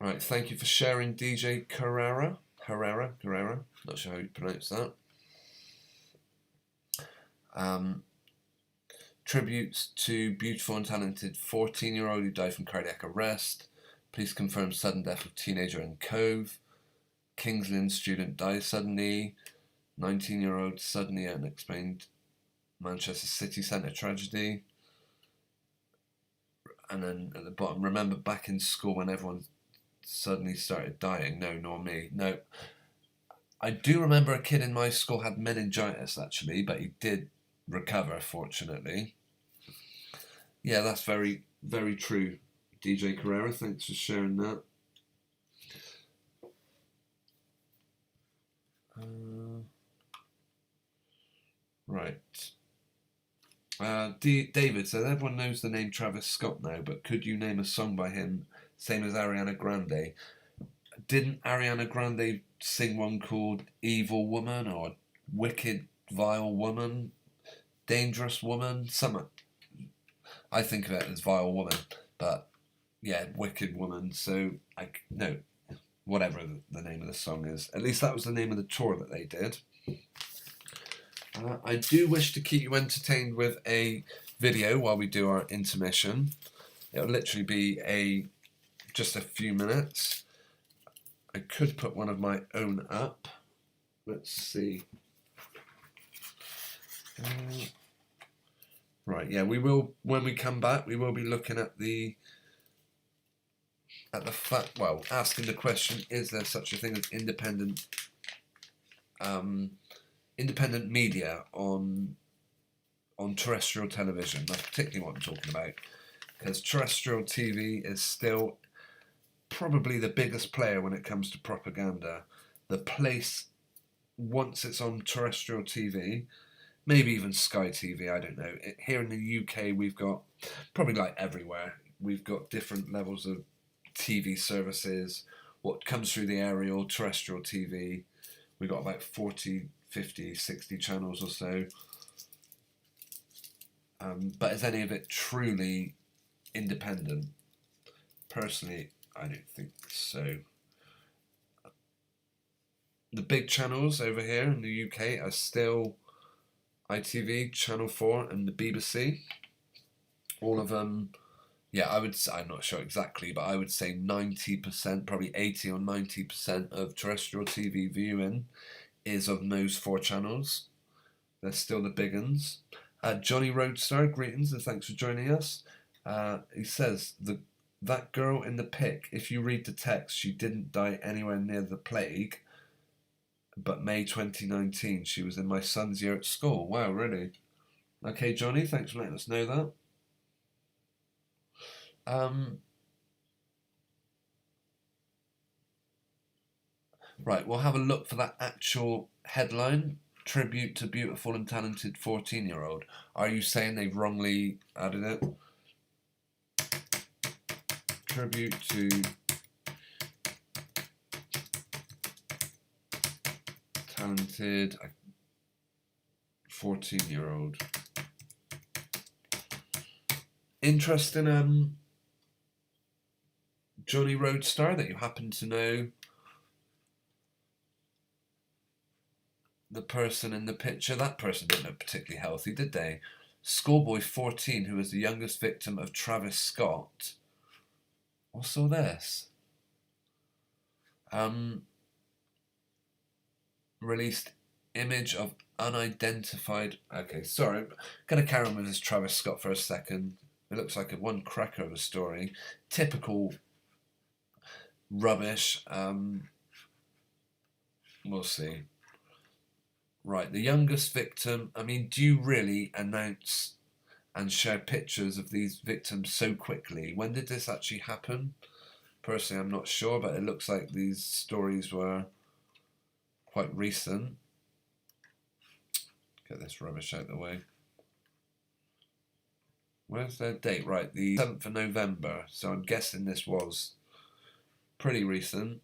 Speaker 1: Right, thank you for sharing, DJ Carrera. Herrera, not sure how you pronounce that. Tributes to beautiful and talented 14-year-old who died from cardiac arrest. Police confirm sudden death of teenager in Cove. King's Lynn student dies suddenly. 19-year-old suddenly unexplained Manchester city centre tragedy. And then at the bottom, remember back in school when everyone suddenly started dying? No, nor me. No. I do remember a kid in my school had meningitis, actually, but he did recover, fortunately. Yeah, that's very, very true, DJ Carrera. Thanks for sharing that. Right. David says, everyone knows the name Travis Scott now, but could you name a song by him, same as Ariana Grande? Didn't Ariana Grande sing one called Evil Woman or Wicked Vile Woman, Dangerous Woman? I think of it as Vile Woman, but yeah, Wicked Woman. So no, whatever the name of the song is. At least that was the name of the tour that they did. I do wish to keep you entertained with a video while we do our intermission. It'll literally be just a few minutes. I could put one of my own up. Let's see. Right, yeah, we will, when we come back, we will be looking at asking the question, is there such a thing as independent media on terrestrial television? That's particularly what I'm talking about, because terrestrial TV is still probably the biggest player when it comes to propaganda. The place, once it's on terrestrial TV, maybe even Sky TV, I don't know. Here in the UK, we've got, probably like everywhere, we've got different levels of TV services. What comes through the aerial, terrestrial TV, we've got about 40, 50, 60 channels or so. But is any of it truly independent? Personally, I don't think so. The big channels over here in the UK are still ITV, Channel 4 and the BBC. All of them, yeah, I'm not sure exactly, but I would say 90%, probably 80 or 90% of terrestrial TV viewing is of those 4 channels. They're still the big uns. Johnny Roadstar, greetings and thanks for joining us. He says, that girl in the pic, if you read the text, she didn't die anywhere near the plague, but May 2019, she was in my son's year at school. Wow, really? Okay, Johnny, thanks for letting us know that. Right, we'll have a look for that actual headline. Tribute to beautiful and talented 14-year-old. Are you saying they've wrongly added it? Tribute to talented 14-year-old. Interesting, Johnny Roadstar, that you happen to know the person in the picture. That person didn't look particularly healthy, did they? Schoolboy 14, who was the youngest victim of Travis Scott. What's all this? Released image of unidentified... Okay, sorry. I'm going to carry on with this Travis Scott for a second. It looks like a one cracker of a story. Typical rubbish. We'll see. Right, the youngest victim. I mean, do you really announce and share pictures of these victims so quickly? When did this actually happen? Personally, I'm not sure, but it looks like these stories were quite recent. Get this rubbish out of the way. Where's their date? Right, the 7th of November. So I'm guessing this was pretty recent.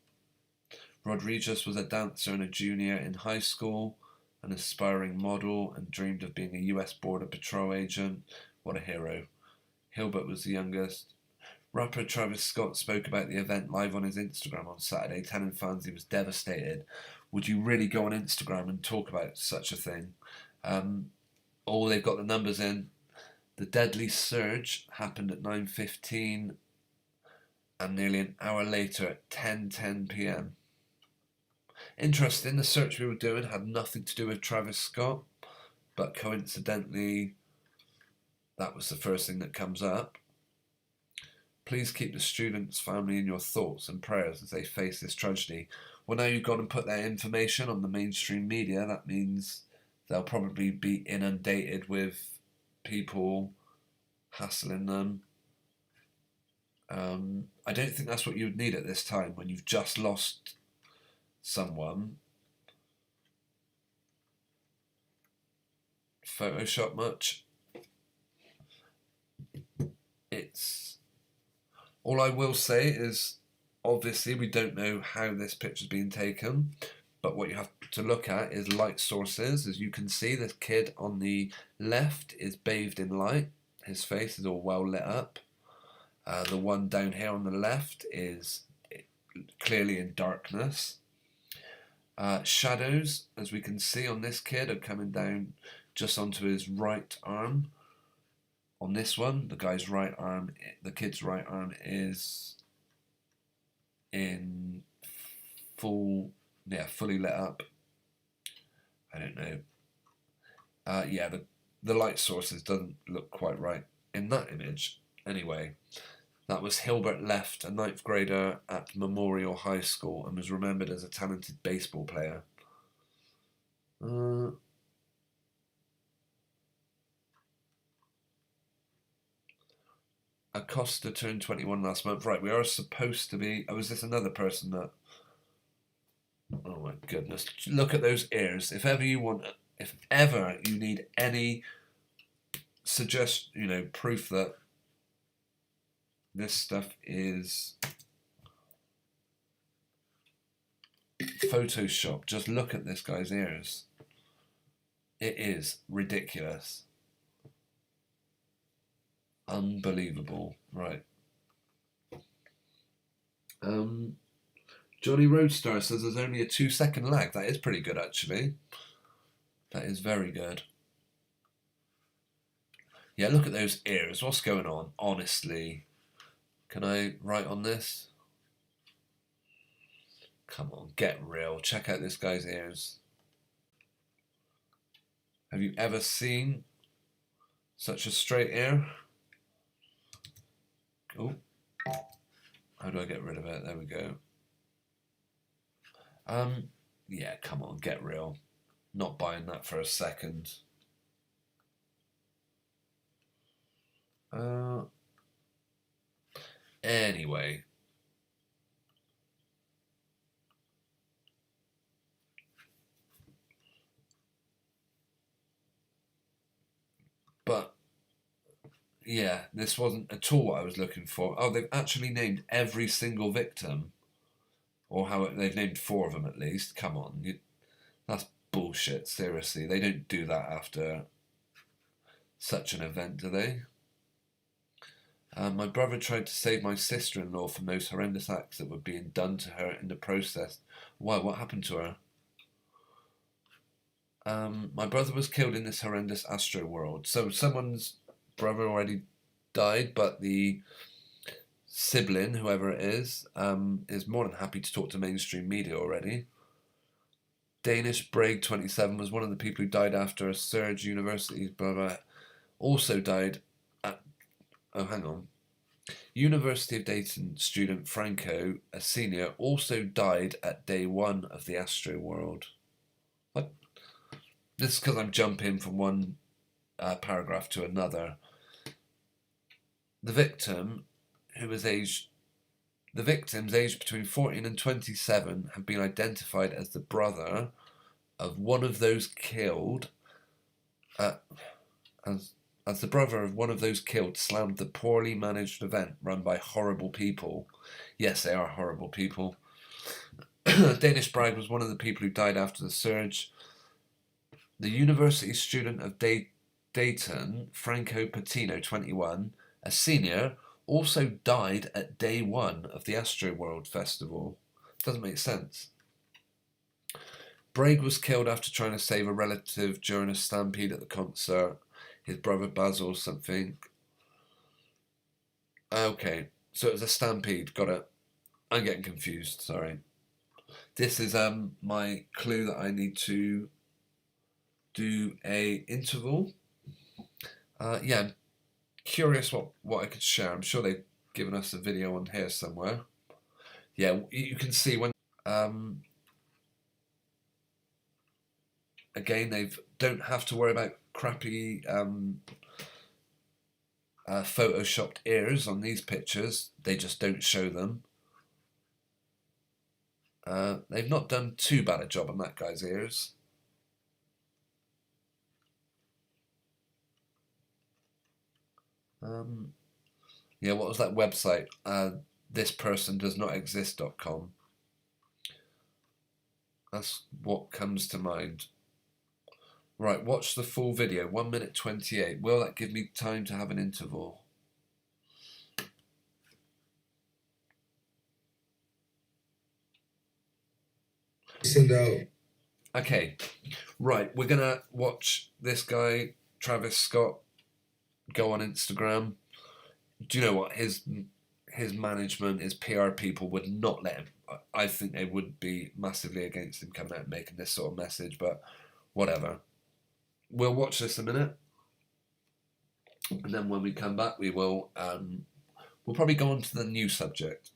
Speaker 1: Rodriguez was a dancer and a junior in high school, an aspiring model, and dreamed of being a US Border Patrol agent. What a hero. Hilbert was the youngest. Rapper Travis Scott spoke about the event live on his Instagram on Saturday, telling fans he was devastated. Would you really go on Instagram and talk about such a thing? Oh, they've got the numbers in. The deadly surge happened at 9:15 and nearly an hour later at 10:10 p.m. Interesting, the search we were doing had nothing to do with Travis Scott, but coincidentally, that was the first thing that comes up. Please keep the student's family in your thoughts and prayers as they face this tragedy. Well, now you've gone and put their information on the mainstream media, that means they'll probably be inundated with people hassling them. I don't think that's what you would need at this time when you've just lost someone. Photoshop much? It's... All I will say is, obviously we don't know how this picture's been taken, but what you have to look at is light sources. As you can see, this kid on the left is bathed in light. His face is all well lit up. The one down here on the left is clearly in darkness. Shadows, as we can see on this kid, are coming down just onto his right arm. On this one, the guy's right arm, the kid's right arm is in fully lit up. I don't know. Yeah, the light sources doesn't look quite right in that image. Anyway, that was Hilbert Left, a 9th grader at Memorial High School, and was remembered as a talented baseball player. Acosta turned 21 last month. Right, we are supposed to be... Oh, is this another person that... Oh my goodness. Look at those ears. If ever you need any proof that this stuff is Photoshop, just look at this guy's ears. It is ridiculous. Unbelievable. Right. Johnny Roadstar says there's only a 2-second lag. That is pretty good, actually. That is very good. Yeah, look at those ears. What's going on? Honestly. Can I write on this? Come on, get real. Check out this guy's ears. Have you ever seen such a straight ear? Oh, how do I get rid of it? There we go. Yeah, come on, get real. Not buying that for a second. Anyway. But, yeah, this wasn't at all what I was looking for. Oh, they've actually named every single victim. Or how they've named 4 of them at least. Come on. That's bullshit, seriously. They don't do that after such an event, do they? My brother tried to save my sister-in-law from those horrendous acts that were being done to her in the process. Why? What happened to her? My brother was killed in this horrendous astro world. So someone's brother already died, but the sibling, whoever it is more than happy to talk to mainstream media already. Danish Brague 27 was one of the people who died after a surge. Universities, blah, blah, also died at... Oh, hang on. University of Dayton student Franco, a senior, also died at day 1 of the astro world. What? This is because I'm jumping from one paragraph to another. The victim, the victims aged between 14 and 27 have been identified as the brother of one of those killed, as the brother of one of those killed slammed the poorly managed event run by horrible people. Yes, they are horrible people. Danish Bride was one of the people who died after the surge. The university student of Dayton, Franco Patino, 21, a senior, also died at day 1 of the Astro World Festival. Doesn't make sense. Brague was killed after trying to save a relative during a stampede at the concert. His brother Basil something. Okay, so it was a stampede. Got it. I'm getting confused. Sorry. This is my clue that I need to do a interval. Yeah, I'm curious what I could share. I'm sure they've given us a video on here somewhere. Yeah, you can see when again, they don't have to worry about crappy photoshopped ears on these pictures. They just don't show them. They've not done too bad a job on that guy's ears. Yeah, what was that website? thispersondoesnotexist.com. That's what comes to mind. Right, watch the full video, 1 minute 28. Will that give me time to have an interval?
Speaker 3: Send out.
Speaker 1: Okay, right, we're gonna watch this guy, Travis Scott, go on Instagram. Do you know what? His management, his PR people would not let him. I think they would be massively against him coming out and making this sort of message, but whatever. We'll watch this a minute, and then when we come back, we'll probably go on to the new subject.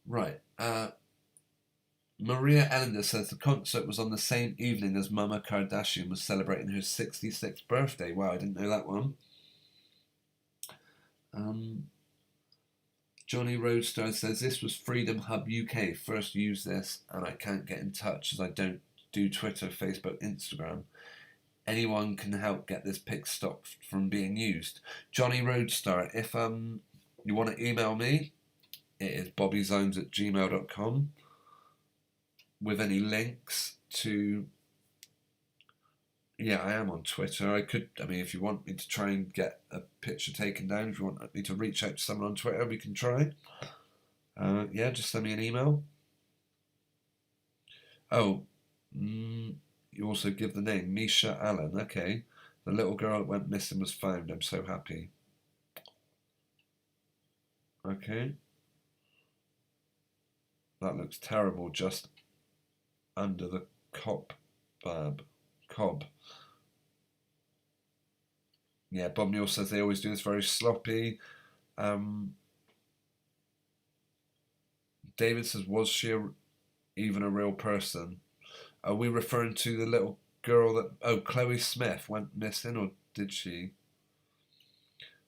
Speaker 1: Right. Maria Ellender says the concert was on the same evening as Mama Kardashian was celebrating her 66th birthday. Wow, I didn't know that one. Johnny Roadstar says this was Freedom Hub UK. First used this, and I can't get in touch as I don't do Twitter, Facebook, Instagram. Anyone can help get this pic stopped from being used. Johnny Roadstar, if you want to email me, it is bobbyzones@gmail.com with any links to... Yeah, I am on Twitter. I mean, if you want me to try and get a picture taken down, if you want me to reach out to someone on Twitter, we can try. Yeah, just send me an email. Oh, you also give the name, Misha Allen. Okay, The little girl that went missing was found. I'm so happy. Okay. That looks terrible, just under the cob. Yeah, Bob Newell says they always do this very sloppy. David says, was she even a real person? Are we referring to the little girl that... Oh, Chloe Smith went missing, or did she?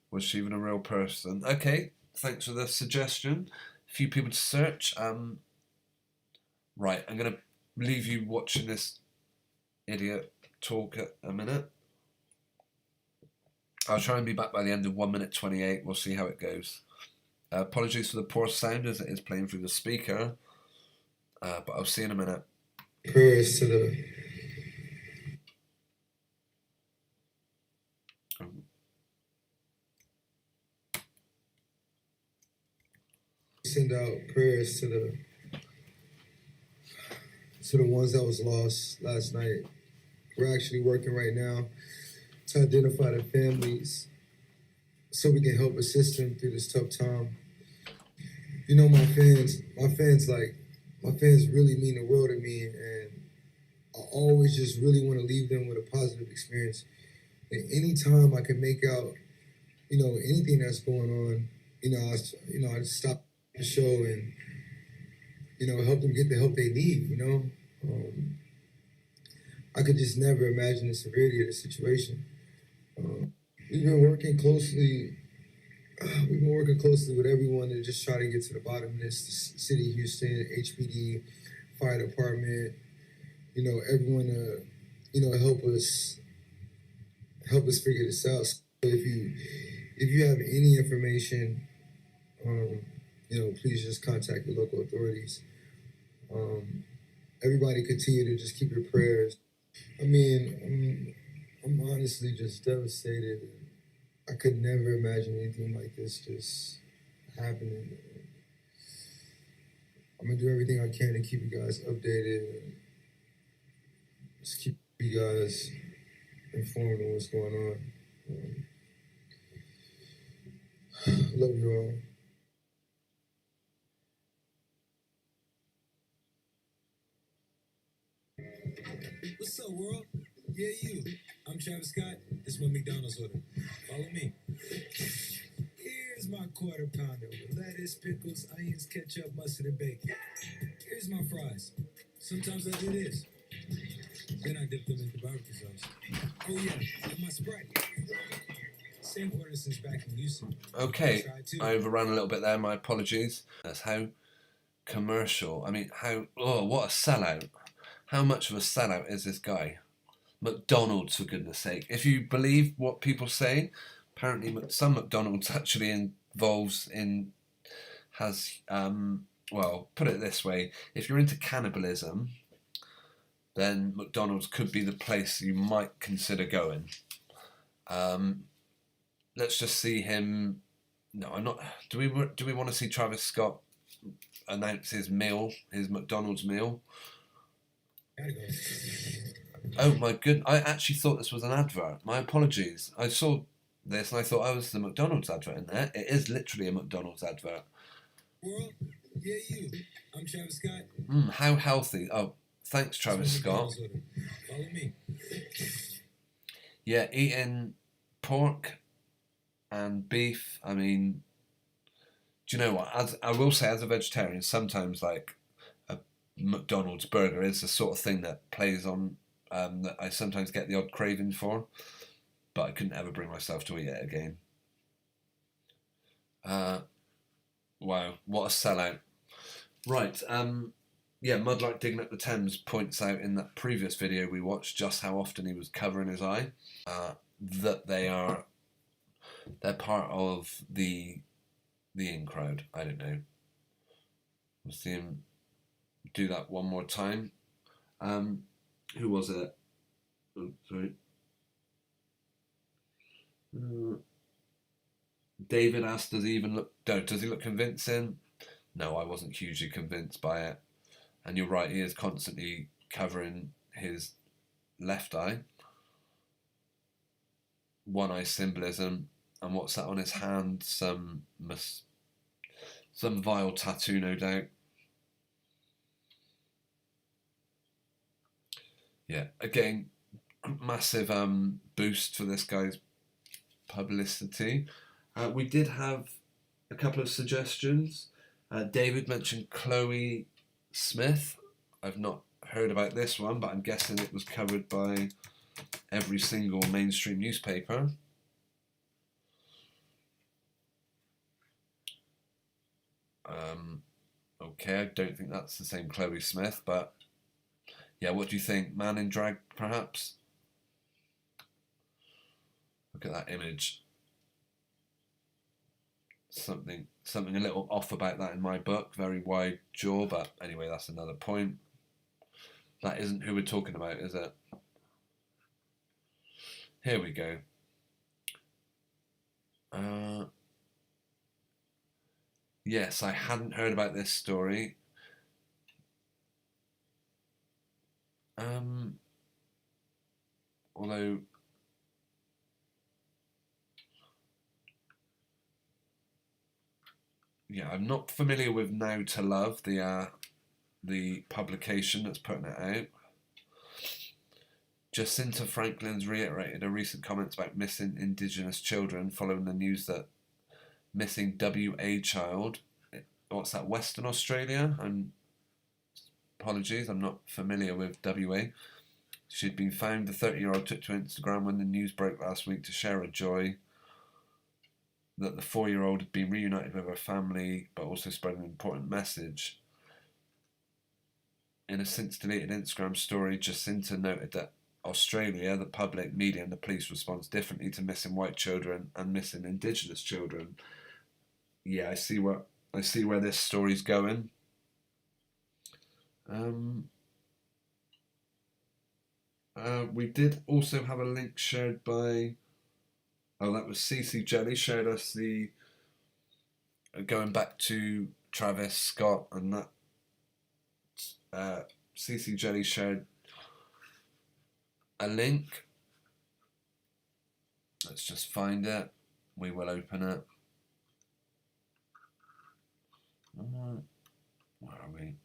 Speaker 1: Was she even a real person? Okay, thanks for the suggestion. A few people to search. Right, I'm going to leave you watching this idiot talk at a minute. I'll try and be back by the end of 1 minute 28. We'll see how it goes. Apologies for the poor sound as it is playing through the speaker. But I'll see you in a minute.
Speaker 3: Prayers to the send out prayers to the ones that was lost last night. We're actually working right now to identify the families so we can help assist them through this tough time. You know, my fans really mean the world to me, and I always just really want to leave them with a positive experience. And anytime I can make out, anything that's going on, I just stop the show and, help them get the help they need, I could just never imagine the severity of the situation. We've been working closely with everyone to just try to get to the bottom of this. The City of Houston, HPD, Fire Department, everyone to help us figure this out. So if you have any information, please just contact the local authorities. Everybody continue to just keep your prayers. I mean, I'm honestly just devastated. I could never imagine anything like this just happening. I'm gonna do everything I can to keep you guys updated and just keep you guys informed on what's going on. Love you all.
Speaker 7: What's up, world? Yeah, you. I'm Travis Scott. This is my McDonald's order. Follow me. Here's my quarter pounder with lettuce, pickles, onions, ketchup, mustard, and bacon. Here's my fries. Sometimes I do this. Then I dip them into barbecue sauce. Oh yeah, and my Sprite. Same order since back in Houston.
Speaker 1: Okay, I overran a little bit there. My apologies. That's how commercial. I mean, what a sellout. How much of a sellout is this guy? McDonald's, for goodness sake. If you believe what people say, apparently some McDonald's actually put it this way, if you're into cannibalism, then McDonald's could be the place you might consider going. Let's just see him. No, I'm not. Do we want to see Travis Scott announce his McDonald's meal?
Speaker 7: Gotta go.
Speaker 1: Oh my goodness, I actually thought this was an advert. My apologies. I saw this and I thought, oh, it's the McDonald's advert in there. It is literally a McDonald's advert.
Speaker 7: World, yeah, you. I'm Travis Scott.
Speaker 1: How healthy. Oh, thanks, Travis Scott.
Speaker 7: Follow me.
Speaker 1: Yeah, eating pork and beef. I mean, do you know what? I will say, as a vegetarian, sometimes like a McDonald's burger is the sort of thing that plays on, that I sometimes get the odd craving for, but I couldn't ever bring myself to eat it again. Wow, what a sellout. Right, Mudlark Digging Up the Thames points out in that previous video we watched just how often he was covering his eye, that they're part of the in crowd. I don't know. We'll see him do that one more time. Who was it? Oh, sorry. David asked, does he look convincing? No, I wasn't hugely convinced by it. And you're right, he is constantly covering his left eye. one-eye symbolism. And what's that on his hand? Some vile tattoo, no doubt. Yeah, again, massive boost for this guy's publicity. We did have a couple of suggestions. David mentioned Chloe Smith. I've not heard about this one, but I'm guessing it was covered by every single mainstream newspaper. Okay, I don't think that's the same Chloe Smith, but yeah, what do you think? Man in drag, perhaps? Look at that image. Something a little off about that in my book. Very wide jaw, but anyway, that's another point. That isn't who we're talking about, is it? Here we go. Yes, I hadn't heard about this story. Although yeah, I'm not familiar with Now to Love, the publication that's putting it out. Jacinta Franklin's reiterated her recent comments about missing Indigenous children following the news that missing WA child, what's that, Western Australia? Apologies, I'm not familiar with WA. She'd been found. The 30-year-old took to Instagram when the news broke last week to share her joy that the 4-year-old had been reunited with her family, but also spread an important message. In a since deleted Instagram story, Jacinta noted that Australia, the public, media and the police responds differently to missing white children and missing Indigenous children. Yeah, I see where this story's going. We did also have a link shared by, that was CC Jelly, shared us the, going back to Travis Scott, and that CC Jelly shared a link. Let's just find it. We will open it. Where are we?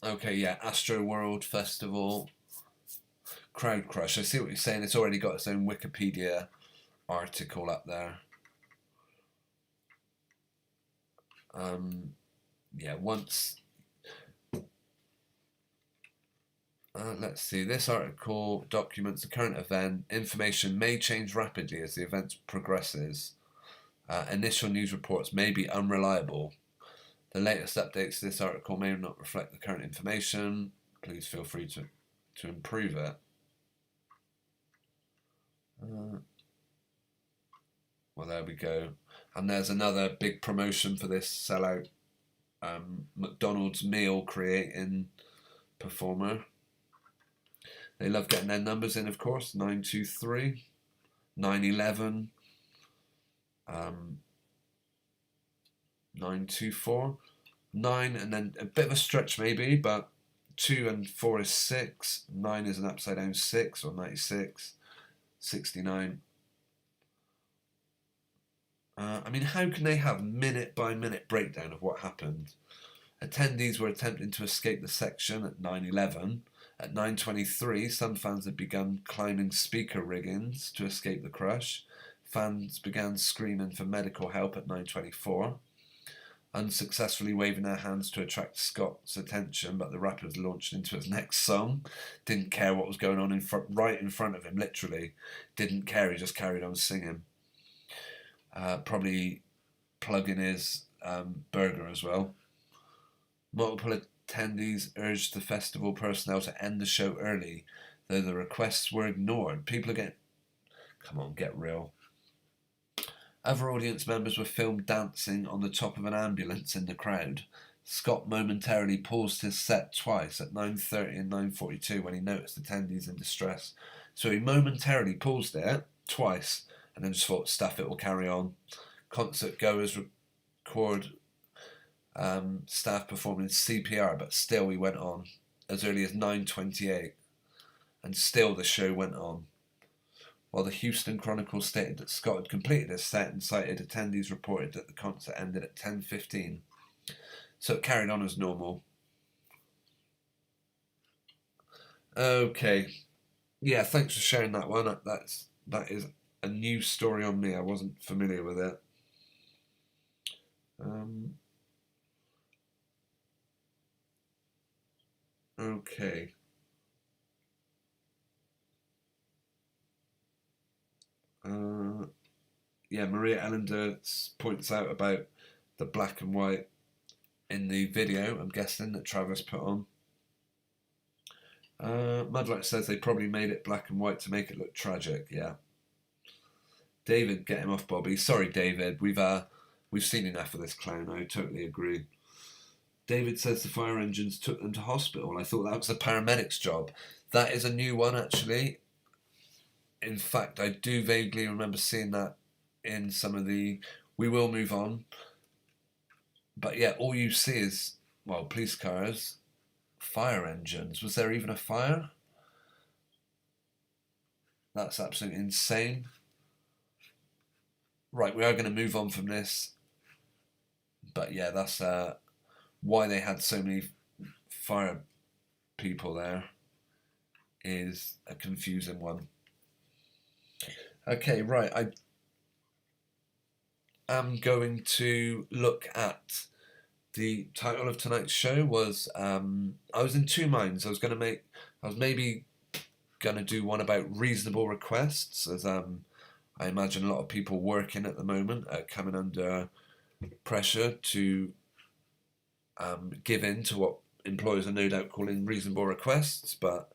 Speaker 1: Okay, yeah, Astro World Festival, Crowd Crush. I see what you're saying. It's already got its own Wikipedia article up there. Yeah, once. Let's see. This article documents the current event. Information may change rapidly as the event progresses. Initial news reports may be unreliable. The latest updates to this article may not reflect the current information. Please feel free to improve it. Well, there we go. And there's another big promotion for this sellout McDonald's meal creating performer. They love getting their numbers in, of course. 923, 911, 924, 9, and then a bit of a stretch maybe, but 2 and 4 is 6. 9 is an upside down 6, or 96, 69. I mean, how can they have minute by minute breakdown of what happened? Attendees were attempting to escape the section at 9:11. At 9:23, some fans had begun climbing speaker riggings to escape the crush. Fans began screaming for medical help at 9:24, unsuccessfully waving their hands to attract Scott's attention, but the rapper launched into his next song. Didn't care what was going on right in front of him, literally. Didn't care, he just carried on singing. Probably plugging his burger as well. Multiple attendees urged the festival personnel to end the show early, though the requests were ignored. People are getting... Come on, get real. Other audience members were filmed dancing on the top of an ambulance in the crowd. Scott momentarily paused his set twice at 9:30 and 9:42 when he noticed attendees in distress. So he momentarily paused it twice and then just thought, stuff it, will carry on. Concert goers record staff performing CPR, but still we went on as early as 9:28, and still the show went on. While the Houston Chronicle stated that Scott had completed his set and cited attendees reported that the concert ended at 10:15. So it carried on as normal. Okay. Yeah, thanks for sharing that one. That is a new story on me. I wasn't familiar with it. Okay. Yeah, Maria Ellender points out about the black and white in the video, I'm guessing, that Travis put on. Mudlight says they probably made it black and white to make it look tragic. Yeah. David, get him off Bobby. Sorry, David. We've seen enough of this clown. I totally agree. David says the fire engines took them to hospital. I thought that was the paramedics' job. That is a new one, actually. In fact, I do vaguely remember seeing that in some of the... We will move on. But yeah, all you see is, well, police cars, fire engines. Was there even a fire? That's absolutely insane. Right, we are going to move on from this. But yeah, that's why they had so many fire people there is a confusing one. Okay, right, I am going to look at the title of tonight's show. Was I was in two minds. I was maybe going to do one about reasonable requests, as I imagine a lot of people working at the moment are coming under pressure to give in to what employers are no doubt calling reasonable requests, but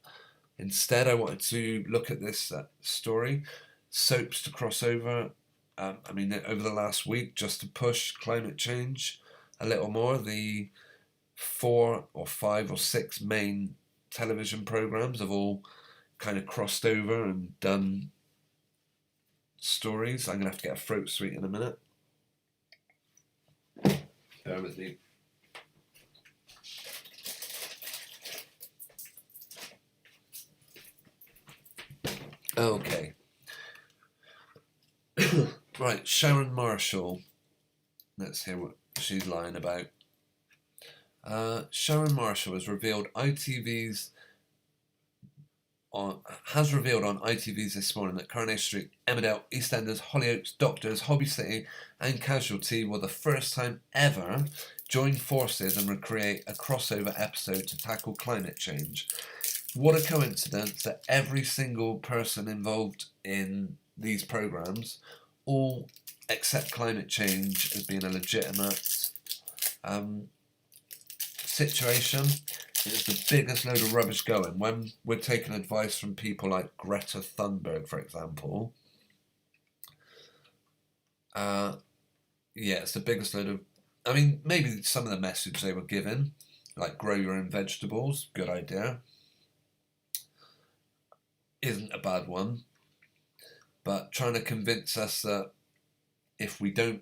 Speaker 1: instead I wanted to look at this story, soaps to cross over. Over the last week, just to push climate change a little more, the 4 or 5 or 6 main television programs have all kind of crossed over and done stories. I'm going to have to get a throat sweet in a minute. Bear with me. Okay. Right, Sharon Marshall. Let's hear what she's lying about. Sharon Marshall has revealed on ITV's this morning that Coronation Street, Emmerdale, EastEnders, Hollyoaks, Doctors, Hobby City and Casualty will the first time ever join forces and recreate a crossover episode to tackle climate change. What a coincidence that every single person involved in these programmes all accept climate change as being a legitimate situation. It's the biggest load of rubbish going. When we're taking advice from people like Greta Thunberg, for example, it's the biggest load of... maybe some of the message they were given, like grow your own vegetables, good idea, isn't a bad one. But trying to convince us that if we don't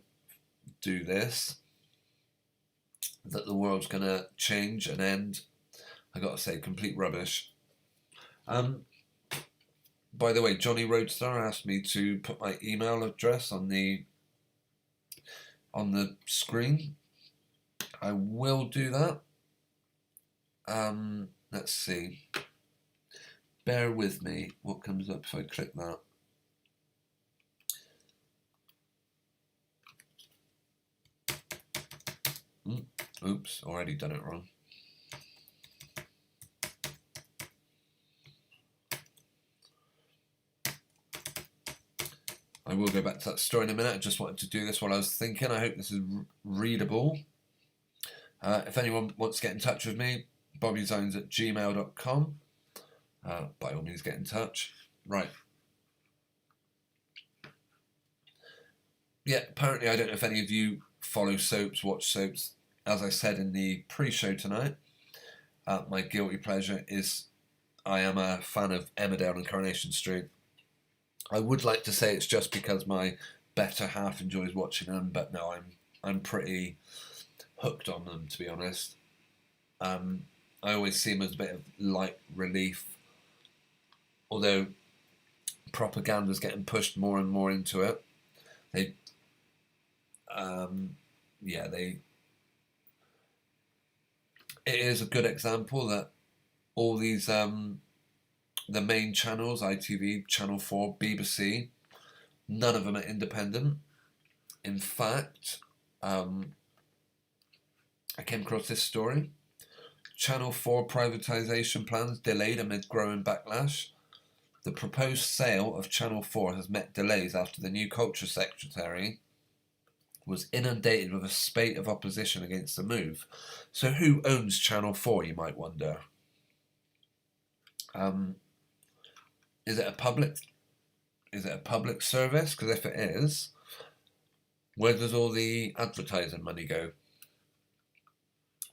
Speaker 1: do this, that the world's going to change and end, I got to say, complete rubbish. By the way, Johnny Roadstar asked me to put my email address on the screen. I will do that. Let's see. Bear with me. What comes up if I click that? Oops, already done it wrong. I will go back to that story in a minute. I just wanted to do this while I was thinking. I hope this is readable. If anyone wants to get in touch with me, bobbyzones@gmail.com. By all means, get in touch. Right. Yeah, apparently I don't know if any of you follow soaps, watch soaps. As I said in the pre-show tonight, my guilty pleasure is I am a fan of Emmerdale and Coronation Street. I would like to say it's just because my better half enjoys watching them, but no, I'm pretty hooked on them, to be honest. I always see them as a bit of light relief, although propaganda's getting pushed more and more into it. They, it is a good example that all these the main channels, ITV, Channel 4, BBC, none of them are independent. In fact, I came across this story. Channel 4 privatisation plans delayed amid growing backlash. The proposed sale of Channel 4 has met delays after the new Culture Secretary was inundated with a spate of opposition against the move. So who owns Channel 4, you might wonder? Is it a public service? Because if it is, where does all the advertising money go?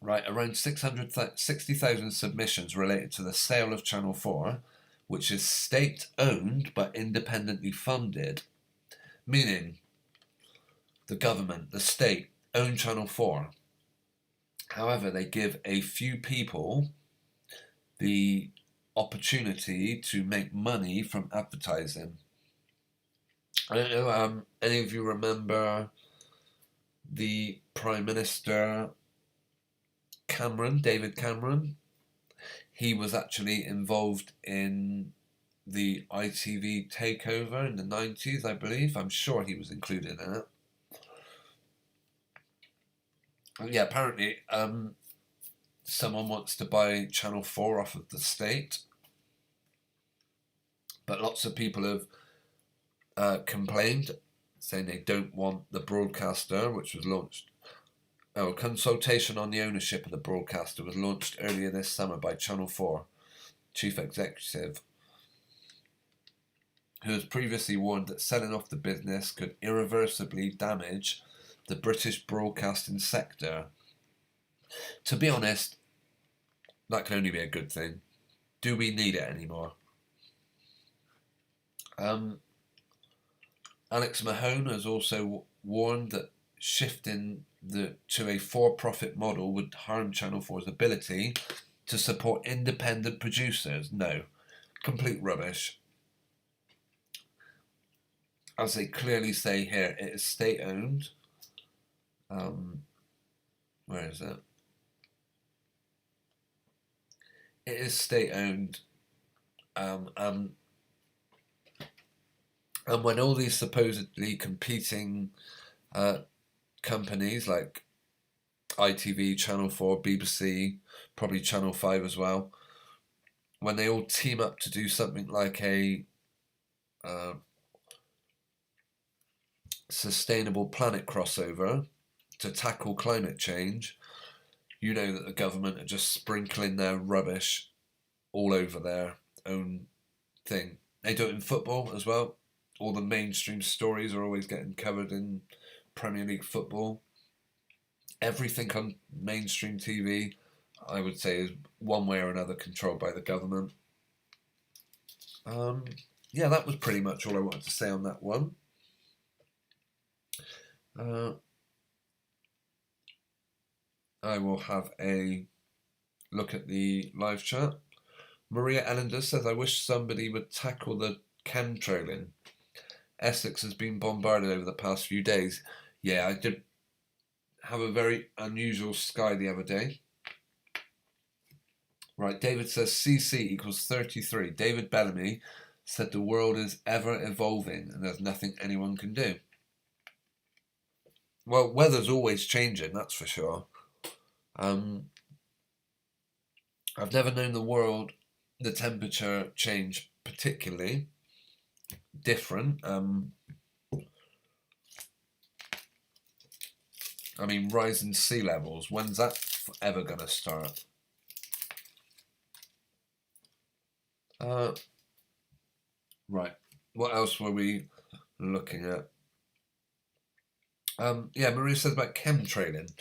Speaker 1: Right, around 60,000 submissions related to the sale of Channel 4, which is state-owned but independently funded, meaning the government, the state, own Channel 4. However, they give a few people the opportunity to make money from advertising. I don't know, any of you remember the Prime Minister David Cameron? He was actually involved in the ITV takeover in the 90s, I believe. I'm sure he was included in it. Yeah, apparently someone wants to buy Channel 4 off of the state, but lots of people have complained, saying they don't want the broadcaster, which was launched. A consultation on the ownership of the broadcaster was launched earlier this summer by Channel 4 chief executive, who has previously warned that selling off the business could irreversibly damage the British broadcasting sector. To be honest, that can only be a good thing. Do we need it anymore? Alex Mahone has also warned that shifting to a for-profit model would harm Channel 4's ability to support independent producers. No, complete rubbish. As they clearly say here, it is state-owned. Where is it? It is state-owned. And when all these supposedly competing companies like ITV, Channel 4, BBC, probably Channel 5 as well, when they all team up to do something like a sustainable planet crossover to tackle climate change, you know that the government are just sprinkling their rubbish all over their own thing. They do it in football as well. All the mainstream stories are always getting covered in Premier League football. Everything on mainstream TV, I would say, is one way or another controlled by the government. Yeah, that was pretty much all I wanted to say on that one. I will have a look at the live chat. Maria Ellender says, I wish somebody would tackle the chemtrailing. Essex has been bombarded over the past few days. Yeah, I did have a very unusual sky the other day. Right, David says CC equals 33. David Bellamy said the world is ever evolving and there's nothing anyone can do. Well, weather's always changing, that's for sure. I've never known the temperature change particularly different. I mean, rising sea levels, when's that ever going to start? Right, what else were we looking at? Yeah, Maria says about chemtrailing.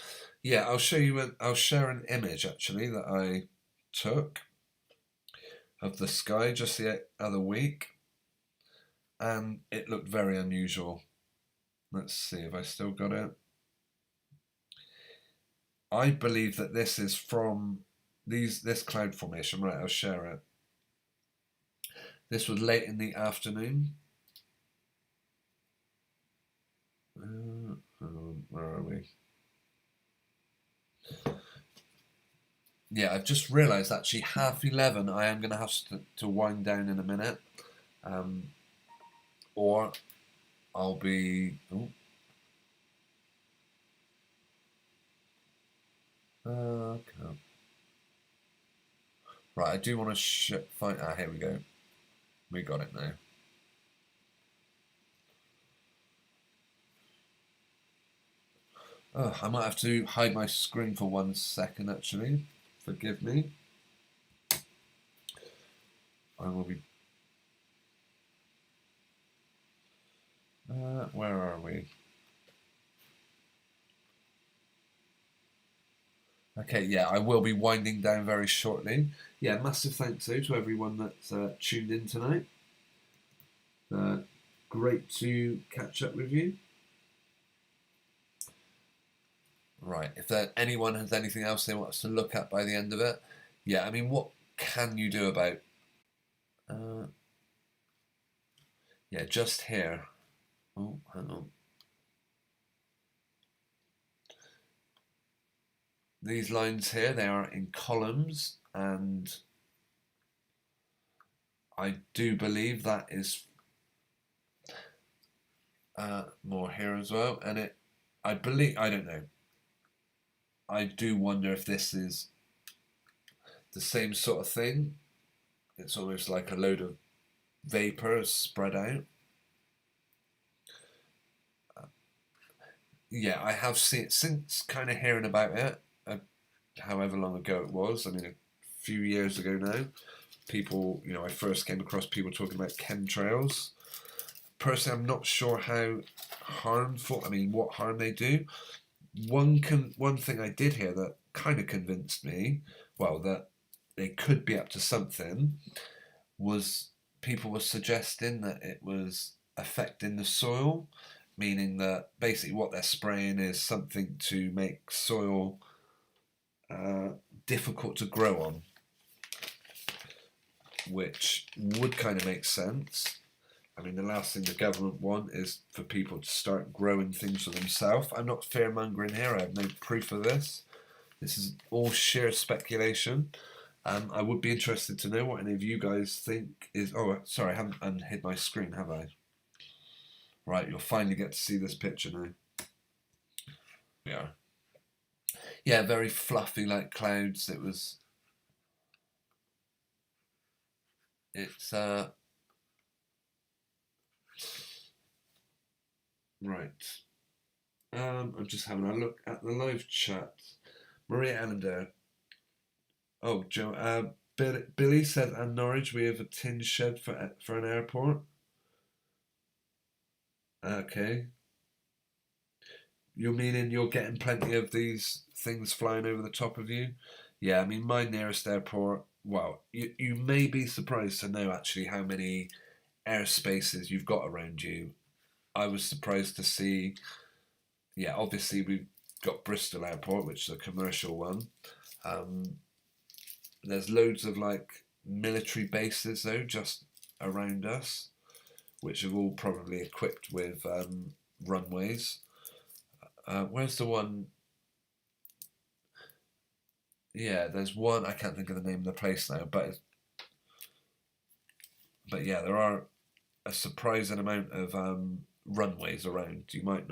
Speaker 1: Yeah, I'll share an image actually that I took of the sky just the other week, and it looked very unusual. Let's see if I still got it. I believe that this is from this cloud formation. Right, I'll share it. This was late in the afternoon. Where are we? Yeah, I've just realised actually 11:30 I am going to have to wind down in a minute. Or I'll be... Oh. Okay. Right, I do want to find... here we go. We got it now. Oh, I might have to hide my screen for 1 second, actually. Forgive me. I will be... where are we? Okay, yeah, I will be winding down very shortly. Yeah, massive thanks though to everyone that's tuned in tonight. Great to catch up with you. Right, if anyone has anything else they want us to look at by the end of it, yeah, I mean, what can you do about... yeah, just here. Oh, hang on. These lines here, they are in columns, and I do believe that is more here as well. And I don't know. I do wonder if this is the same sort of thing. It's almost like a load of vapor spread out. Yeah, I have seen it since kind of hearing about it, however long ago it was. I mean, a few years ago now. People, I first came across people talking about chemtrails. Personally, I'm not sure how harmful, what harm they do. One thing I did hear that kind of convinced me, well, that they could be up to something, was people were suggesting that it was affecting the soil, meaning that basically what they're spraying is something to make soil difficult to grow on, which would kind of make sense. I mean, the last thing the government want is for people to start growing things for themselves. I'm not fear-mongering here. I have no proof of this. This is all sheer speculation. I would be interested to know what any of you guys think is... Oh, sorry, I haven't unhid my screen, have I? Right, you'll finally get to see this picture now. Yeah. Yeah, very fluffy like clouds. It's... Right. I'm just having a look at the live chat. Maria Allender. Oh, Joe. Billy said, "And Norwich, we have a tin shed for an airport." Okay. You're meaning you're getting plenty of these things flying over the top of you? Yeah, I mean, my nearest airport. Well, you may be surprised to know actually how many airspaces you've got around you. I was surprised to see. Yeah, obviously we've got Bristol Airport, which is a commercial one. There's loads of like military bases though, just around us, which are all probably equipped with runways. Where's the one? Yeah, there's one. I can't think of the name of the place now, but yeah, there are a surprising amount of runways around. You might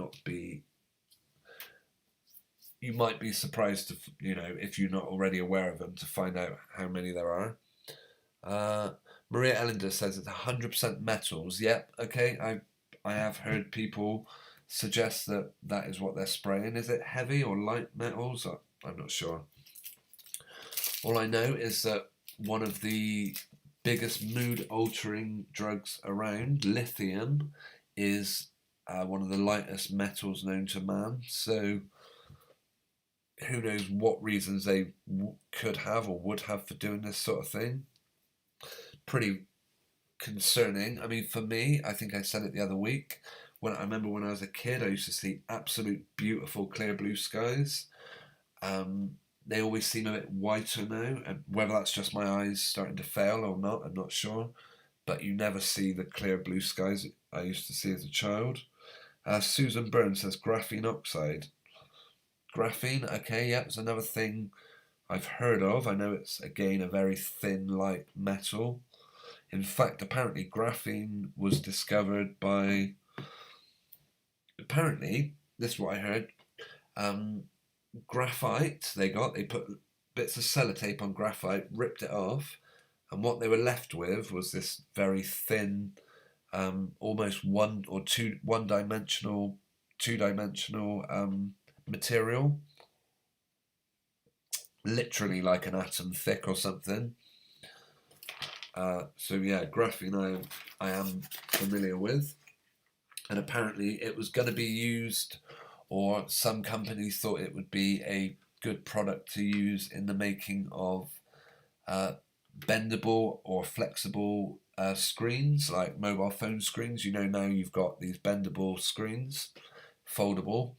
Speaker 1: be surprised to, if you're not already aware of them, to find out how many there are. Maria Ellender says it's 100% metals. Yep, okay. I have heard people suggest that is what they're spraying. Is it heavy or light metals? I'm not sure. All I know is that one of the biggest mood-altering drugs around, lithium, is one of the lightest metals known to man. So who knows what reasons they could have or would have for doing this sort of thing. Pretty concerning. I mean, for me, I think I said it the other week, I remember when I was a kid, I used to see absolute beautiful clear blue skies, They always seem a bit whiter now, and whether that's just my eyes starting to fail or not, I'm not sure. But you never see the clear blue skies I used to see as a child. Susan Burns says graphene oxide. Graphene, okay, yeah, it's another thing I've heard of. I know it's, again, a very thin, light metal. In fact, apparently graphene was discovered by... Apparently, this is what I heard, graphite they put bits of sellotape on graphite, ripped it off, and what they were left with was this very thin, almost two-dimensional material, literally like an atom thick or something. So yeah, graphene I am familiar with, and apparently it was going to be used, or some companies thought it would be a good product to use in the making of bendable or flexible screens, like mobile phone screens. You know, now you've got these bendable screens, foldable.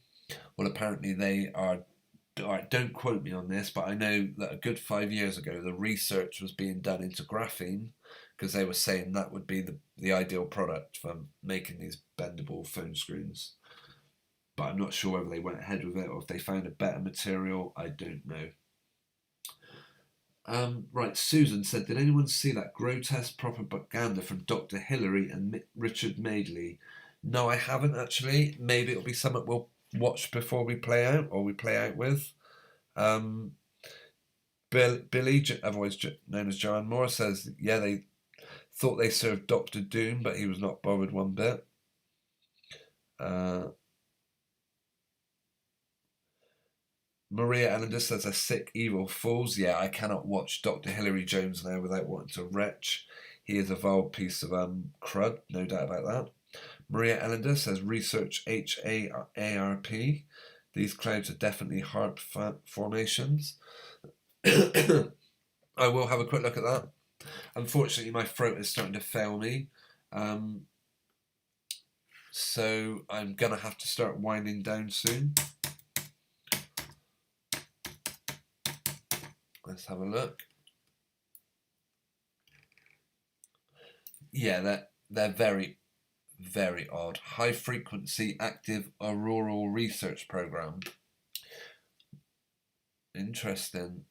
Speaker 1: Well, apparently they are, alright, don't quote me on this, but I know that a good 5 years ago the research was being done into graphene, because they were saying that would be the ideal product for making these bendable phone screens. But I'm not sure whether they went ahead with it or if they found a better material. I don't know. Right, Susan said, did anyone see that grotesque propaganda from Dr. Hillary and Richard Madeley? No, I haven't actually. Maybe it'll be something we'll watch before we play out, or we play out with. Billy, otherwise known as Joanne Moore, says, yeah, they thought they served Dr. Doom, but he was not bothered one bit. Maria Ellender says, a sick, evil fools. Yeah, I cannot watch Dr. Hilary Jones now without wanting to retch. He is a vile piece of crud, no doubt about that. Maria Ellender says, research HARP. These clouds are definitely HARP formations. I will have a quick look at that. Unfortunately, my throat is starting to fail me. So I'm going to have to start winding down soon. Let's have a look. Yeah, they're very, very odd. High frequency active auroral research program. Interesting.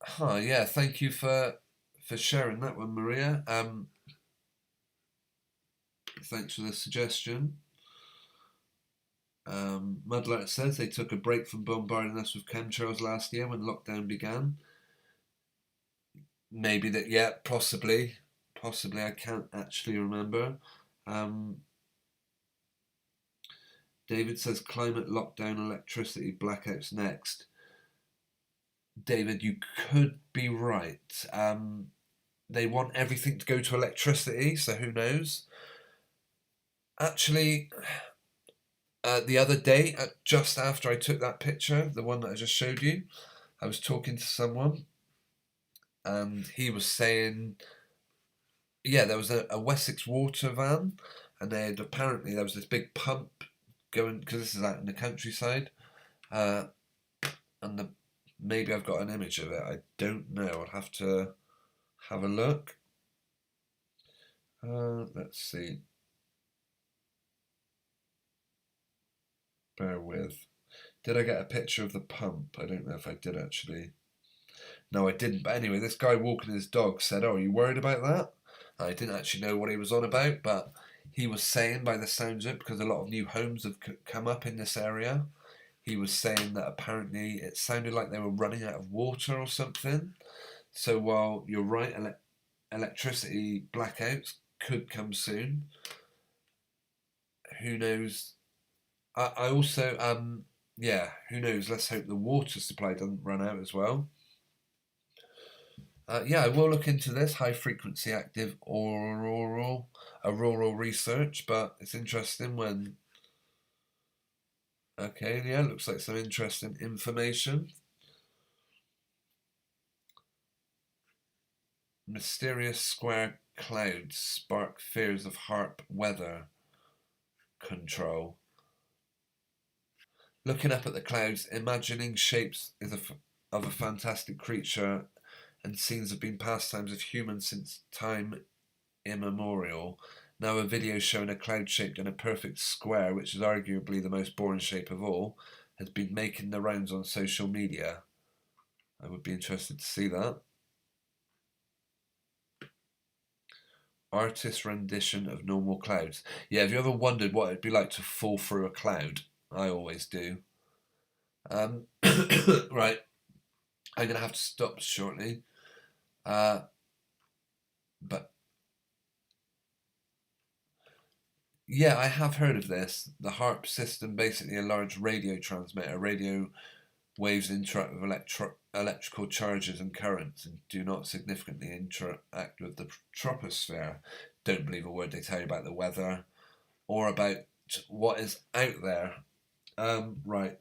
Speaker 1: Huh, yeah, thank you for sharing that one, Maria. Thanks for the suggestion. Mudlight says they took a break from bombarding us with chemtrails last year when lockdown began. Maybe that, yeah, possibly. I can't actually remember. David says climate lockdown, electricity blackouts next. David, you could be right. They want everything to go to electricity, so who knows? Actually, the other day, just after I took that picture, the one that I just showed you, I was talking to someone, and he was saying, yeah, there was a Wessex water van, and apparently there was this big pump going, because this is out in the countryside, and maybe I've got an image of it, I don't know, I'll have to have a look. Let's see. Bear with. Did I get a picture of the pump? I don't know if I did actually. No, I didn't. But anyway, this guy walking his dog said, oh, are you worried about that? I didn't actually know what he was on about, but he was saying, by the sounds of it, because a lot of new homes have come up in this area, he was saying that apparently it sounded like they were running out of water or something. So while you're right, electricity blackouts could come soon. Who knows? I also, yeah, who knows? Let's hope the water supply doesn't run out as well. Yeah, I will look into this high frequency active auroral research, but it's interesting when. Okay, yeah, looks like some interesting information. Mysterious square clouds spark fears of HARP weather control. Looking up at the clouds, imagining shapes of a fantastic creature, and scenes have been pastimes of humans since time immemorial. Now a video showing a cloud shaped in a perfect square, which is arguably the most boring shape of all, has been making the rounds on social media. I would be interested to see that. Artist rendition of normal clouds. Yeah, have you ever wondered what it'd be like to fall through a cloud? I always do. Right, I'm going to have to stop shortly. But yeah, I have heard of this. The HARP system, basically a large radio transmitter. Radio waves interact with electrical charges and currents and do not significantly interact with the troposphere. Don't believe a word they tell you about the weather or about what is out there. Right.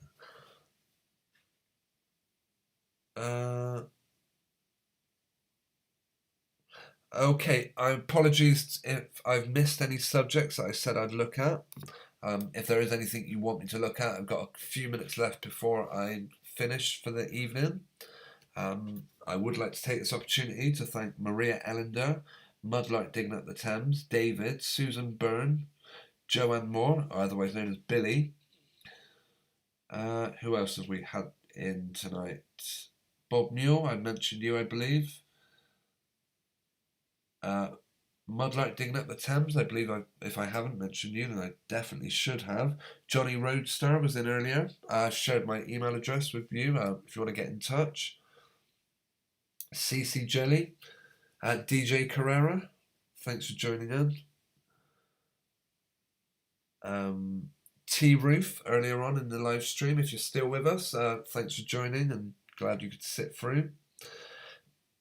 Speaker 1: Okay, apologies if I've missed any subjects that I said I'd look at. If there is anything you want me to look at, I've got a few minutes left before I finish for the evening. I would like to take this opportunity to thank Maria Ellender, Mudlark Digging Up the Thames, David, Susan Byrne, Joanne Moore, otherwise known as Billy. Who else have we had in tonight? Bob Newell, I mentioned you, I believe. Mudlark Digging Up the Thames, I believe if I haven't mentioned you, then I definitely should have. Johnny Roadstar was in earlier. I shared my email address with you if you want to get in touch. CC Jelly, DJ Carrera, thanks for joining in. T Roof earlier on in the live stream, if you're still with us, thanks for joining and glad you could sit through.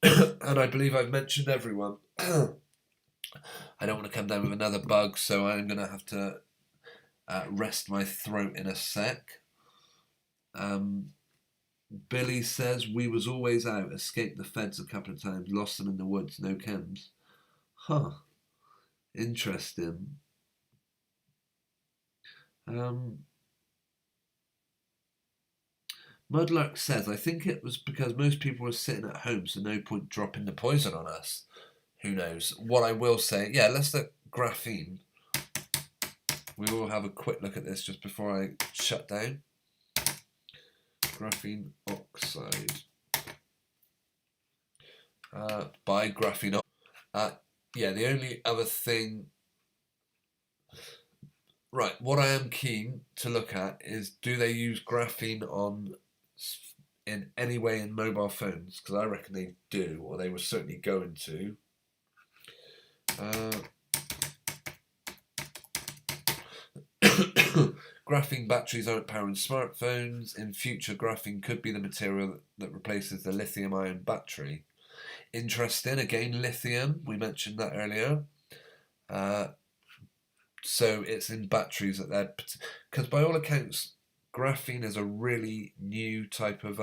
Speaker 1: And I believe I've mentioned everyone. I don't want to come down with another bug, so I'm going to have to rest my throat in a sec. Billy says, we was always out, escaped the feds a couple of times, lost them in the woods, no chems. Huh. Interesting. Mudlark says, I think it was because most people were sitting at home, so no point dropping the poison on us. Who knows? What I will say, yeah, let's look graphene. We will have a quick look at this just before I shut down. Graphene oxide. By graphene oxide. Yeah, the only other thing... Right, what I am keen to look at is, do they use graphene in any way in mobile phones? Because I reckon they do, or they were certainly going to. Graphene batteries aren't powering smartphones. In future, graphene could be the material that replaces the lithium-ion battery. Interesting. Again, lithium. We mentioned that earlier. So it's in batteries that they're... Because by all accounts, graphene is a really new type of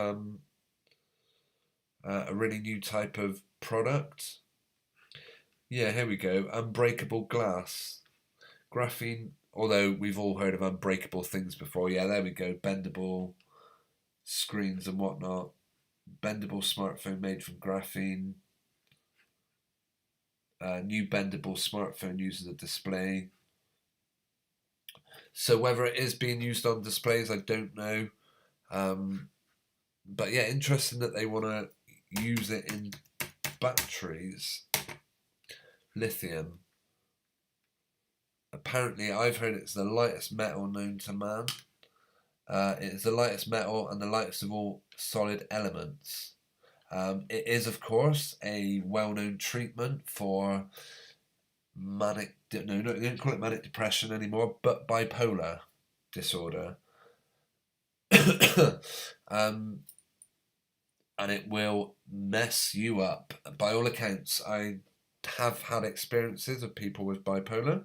Speaker 1: product. Yeah, here we go. Unbreakable glass. Graphene, although we've all heard of unbreakable things before. Yeah, there we go. Bendable screens and whatnot. Bendable smartphone made from graphene. New bendable smartphone uses a display. So whether it is being used on displays, I don't know. But yeah, interesting that they want to use it in batteries. Lithium. Apparently, I've heard it's the lightest metal known to man. It is the lightest metal and the lightest of all solid elements. It is, of course, a well-known treatment for manic... No, they don't call it manic depression anymore, but bipolar disorder. And it will mess you up. By all accounts, I have had experiences of people with bipolar.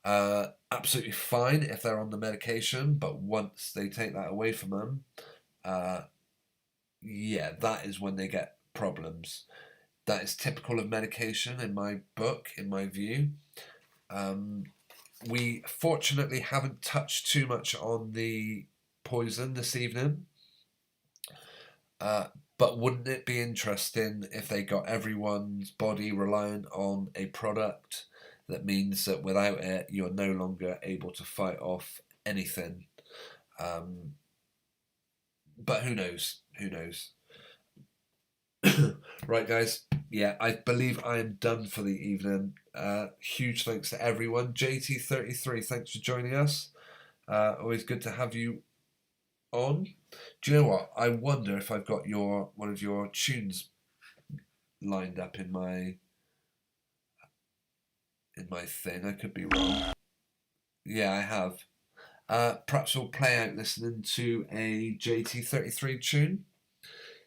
Speaker 1: Absolutely fine if they're on the medication, but once they take that away from them, yeah, that is when they get problems. That is typical of medication in my book, in my view. We fortunately haven't touched too much on the Poison this evening. But wouldn't it be interesting if they got everyone's body reliant on a product that means that without it, you're no longer able to fight off anything? But who knows? Who knows? Right, guys. Yeah, I believe I am done for the evening. Huge thanks to everyone. JT33, thanks for joining us. Always good to have you on. Do you know what? I wonder if I've got one of your tunes lined up in my thing. I could be wrong. Yeah, I have. Perhaps we'll play out listening to a JT33 tune,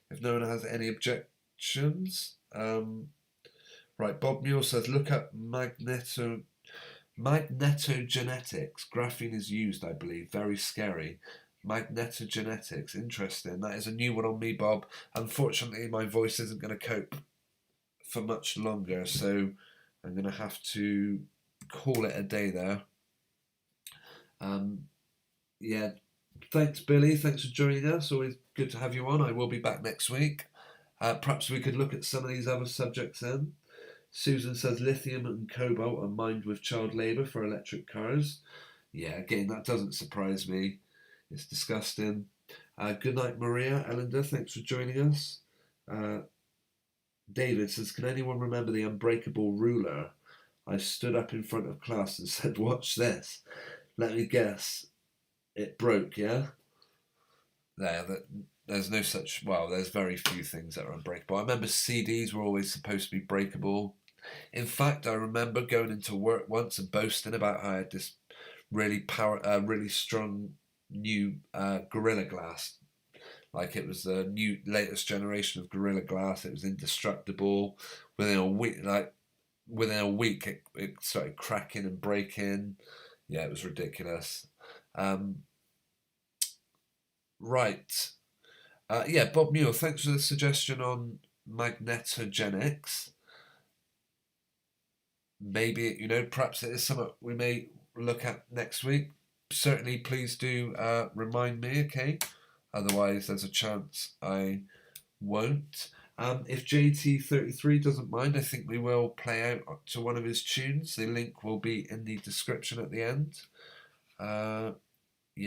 Speaker 1: if no one has any objections. Right, Bob Muir says, look up magnetogenetics. Graphene is used, I believe. Very scary. Magnetogenetics, interesting. That is a new one on me, Bob. Unfortunately, my voice isn't going to cope for much longer, so I'm going to have to call it a day there. Yeah, thanks, Billy. Thanks for joining us. Always good to have you on. I will be back next week. Perhaps we could look at some of these other subjects then. Susan says lithium and cobalt are mined with child labour for electric cars. Yeah, again, that doesn't surprise me. It's disgusting. Good night, Maria. Ellender, thanks for joining us. David says, can anyone remember the unbreakable ruler? I stood up in front of class and said, watch this. Let me guess. It broke, yeah? There's no such... Well, there's very few things that are unbreakable. I remember CDs were always supposed to be breakable. In fact, I remember going into work once and boasting about how I had this really strong new Gorilla Glass. Like it was the latest generation of Gorilla Glass. It was indestructible. Within a week, it started cracking and breaking. Yeah, it was ridiculous. Right. Yeah, Bob Muir, thanks for the suggestion on magnetogenics. Maybe, perhaps it is something we may look at next week. Certainly, please do remind me, okay? Otherwise, there's a chance I won't. If JT33 doesn't mind, I think we will play out to one of his tunes. The link will be in the description at the end. Yeah,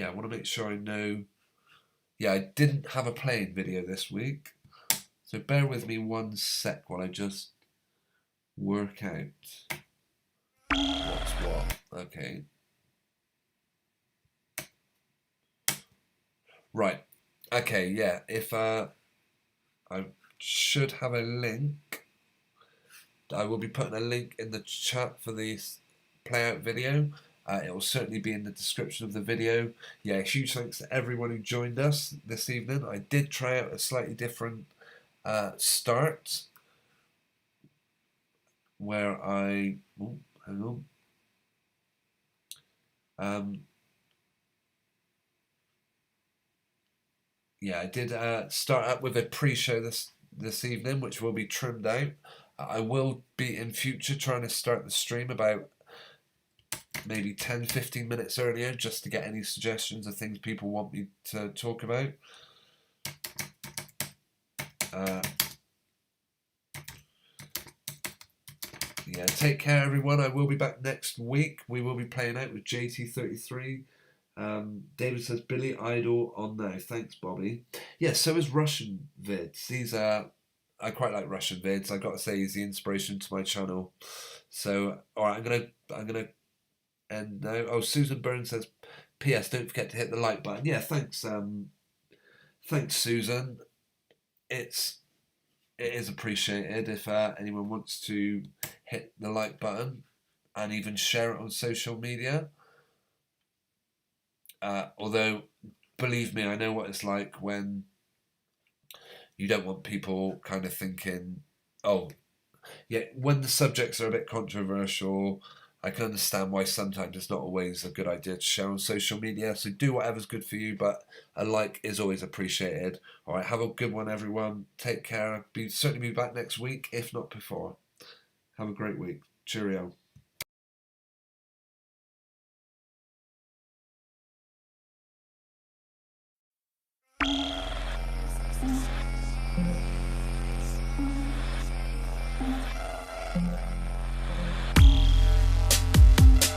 Speaker 1: I want to make sure I know. Yeah, I didn't have a playing video this week. So bear with me one sec while I just work out what's what. Okay. Right. Okay, yeah. If I should have a link. I will be putting a link in the chat for this playout video. It will certainly be in the description of the video. Yeah, huge thanks to everyone who joined us this evening. I did try out a slightly different start where I... Oh, hang on. Yeah, I did start up with a pre-show this evening, which will be trimmed out. I will be in future trying to start the stream about maybe 10-15 minutes earlier, just to get any suggestions of things people want me to talk about. Yeah, take care, everyone. I will be back next week. We will be playing out with JT33. David says, Billy Idol on now. Thanks, Bobby. Yeah, so is Russian vids. These are... I quite like Russian vids. I got to say, he's the inspiration to my channel. So, all right, I'm gonna end now. Oh, Susan Burns says, P.S. Don't forget to hit the like button. Yeah, thanks. Thanks, Susan. It is appreciated if anyone wants to hit the like button and even share it on social media. Although, believe me, I know what it's like when you don't want people kind of thinking, oh, yeah, when the subjects are a bit controversial, I can understand why sometimes it's not always a good idea to share on social media. So do whatever's good for you, but a like is always appreciated. All right, have a good one, everyone. Take care. Certainly be back next week, if not before. Have a great week. Cheerio.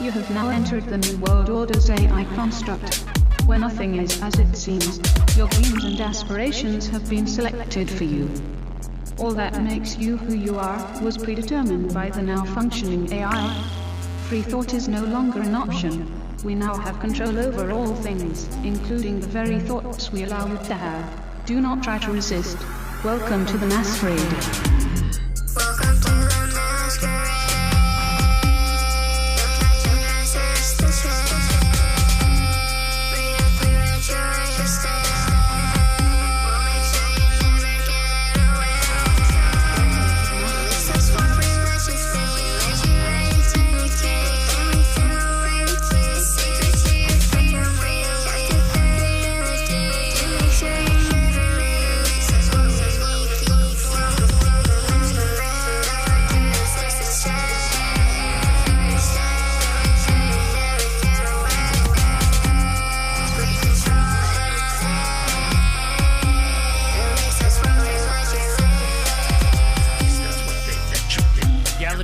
Speaker 8: You have now entered the New World Order's AI construct, where nothing is as it seems. Your dreams and aspirations have been selected for you. All that makes you who you are was predetermined by the now functioning AI. Free thought is no longer an option. We now have control over all things, including the very thoughts we allow it to have. Do not try to resist. Welcome to the masquerade.
Speaker 9: Welcome to the masquerade.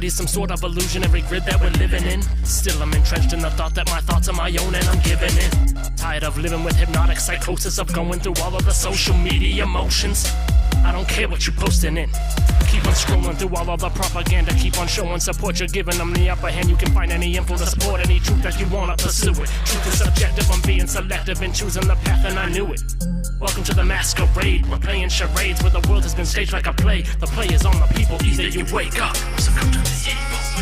Speaker 10: Some sort of illusionary grid that we're living in. Still I'm entrenched in the thought that my thoughts are my own and I'm giving in. Tired of living with hypnotic psychosis of going through all of the social media motions. I don't care what you're posting in. Keep on scrolling through all of the propaganda. Keep on showing support. You're giving them the upper hand. You can find any info to support any truth that you wanna pursue it. Truth is subjective. I'm being selective and choosing the path and I knew it. Welcome to the masquerade. We're playing charades where the world has been staged like a play. The play is on the people. Either you wake up or succumb to the evil.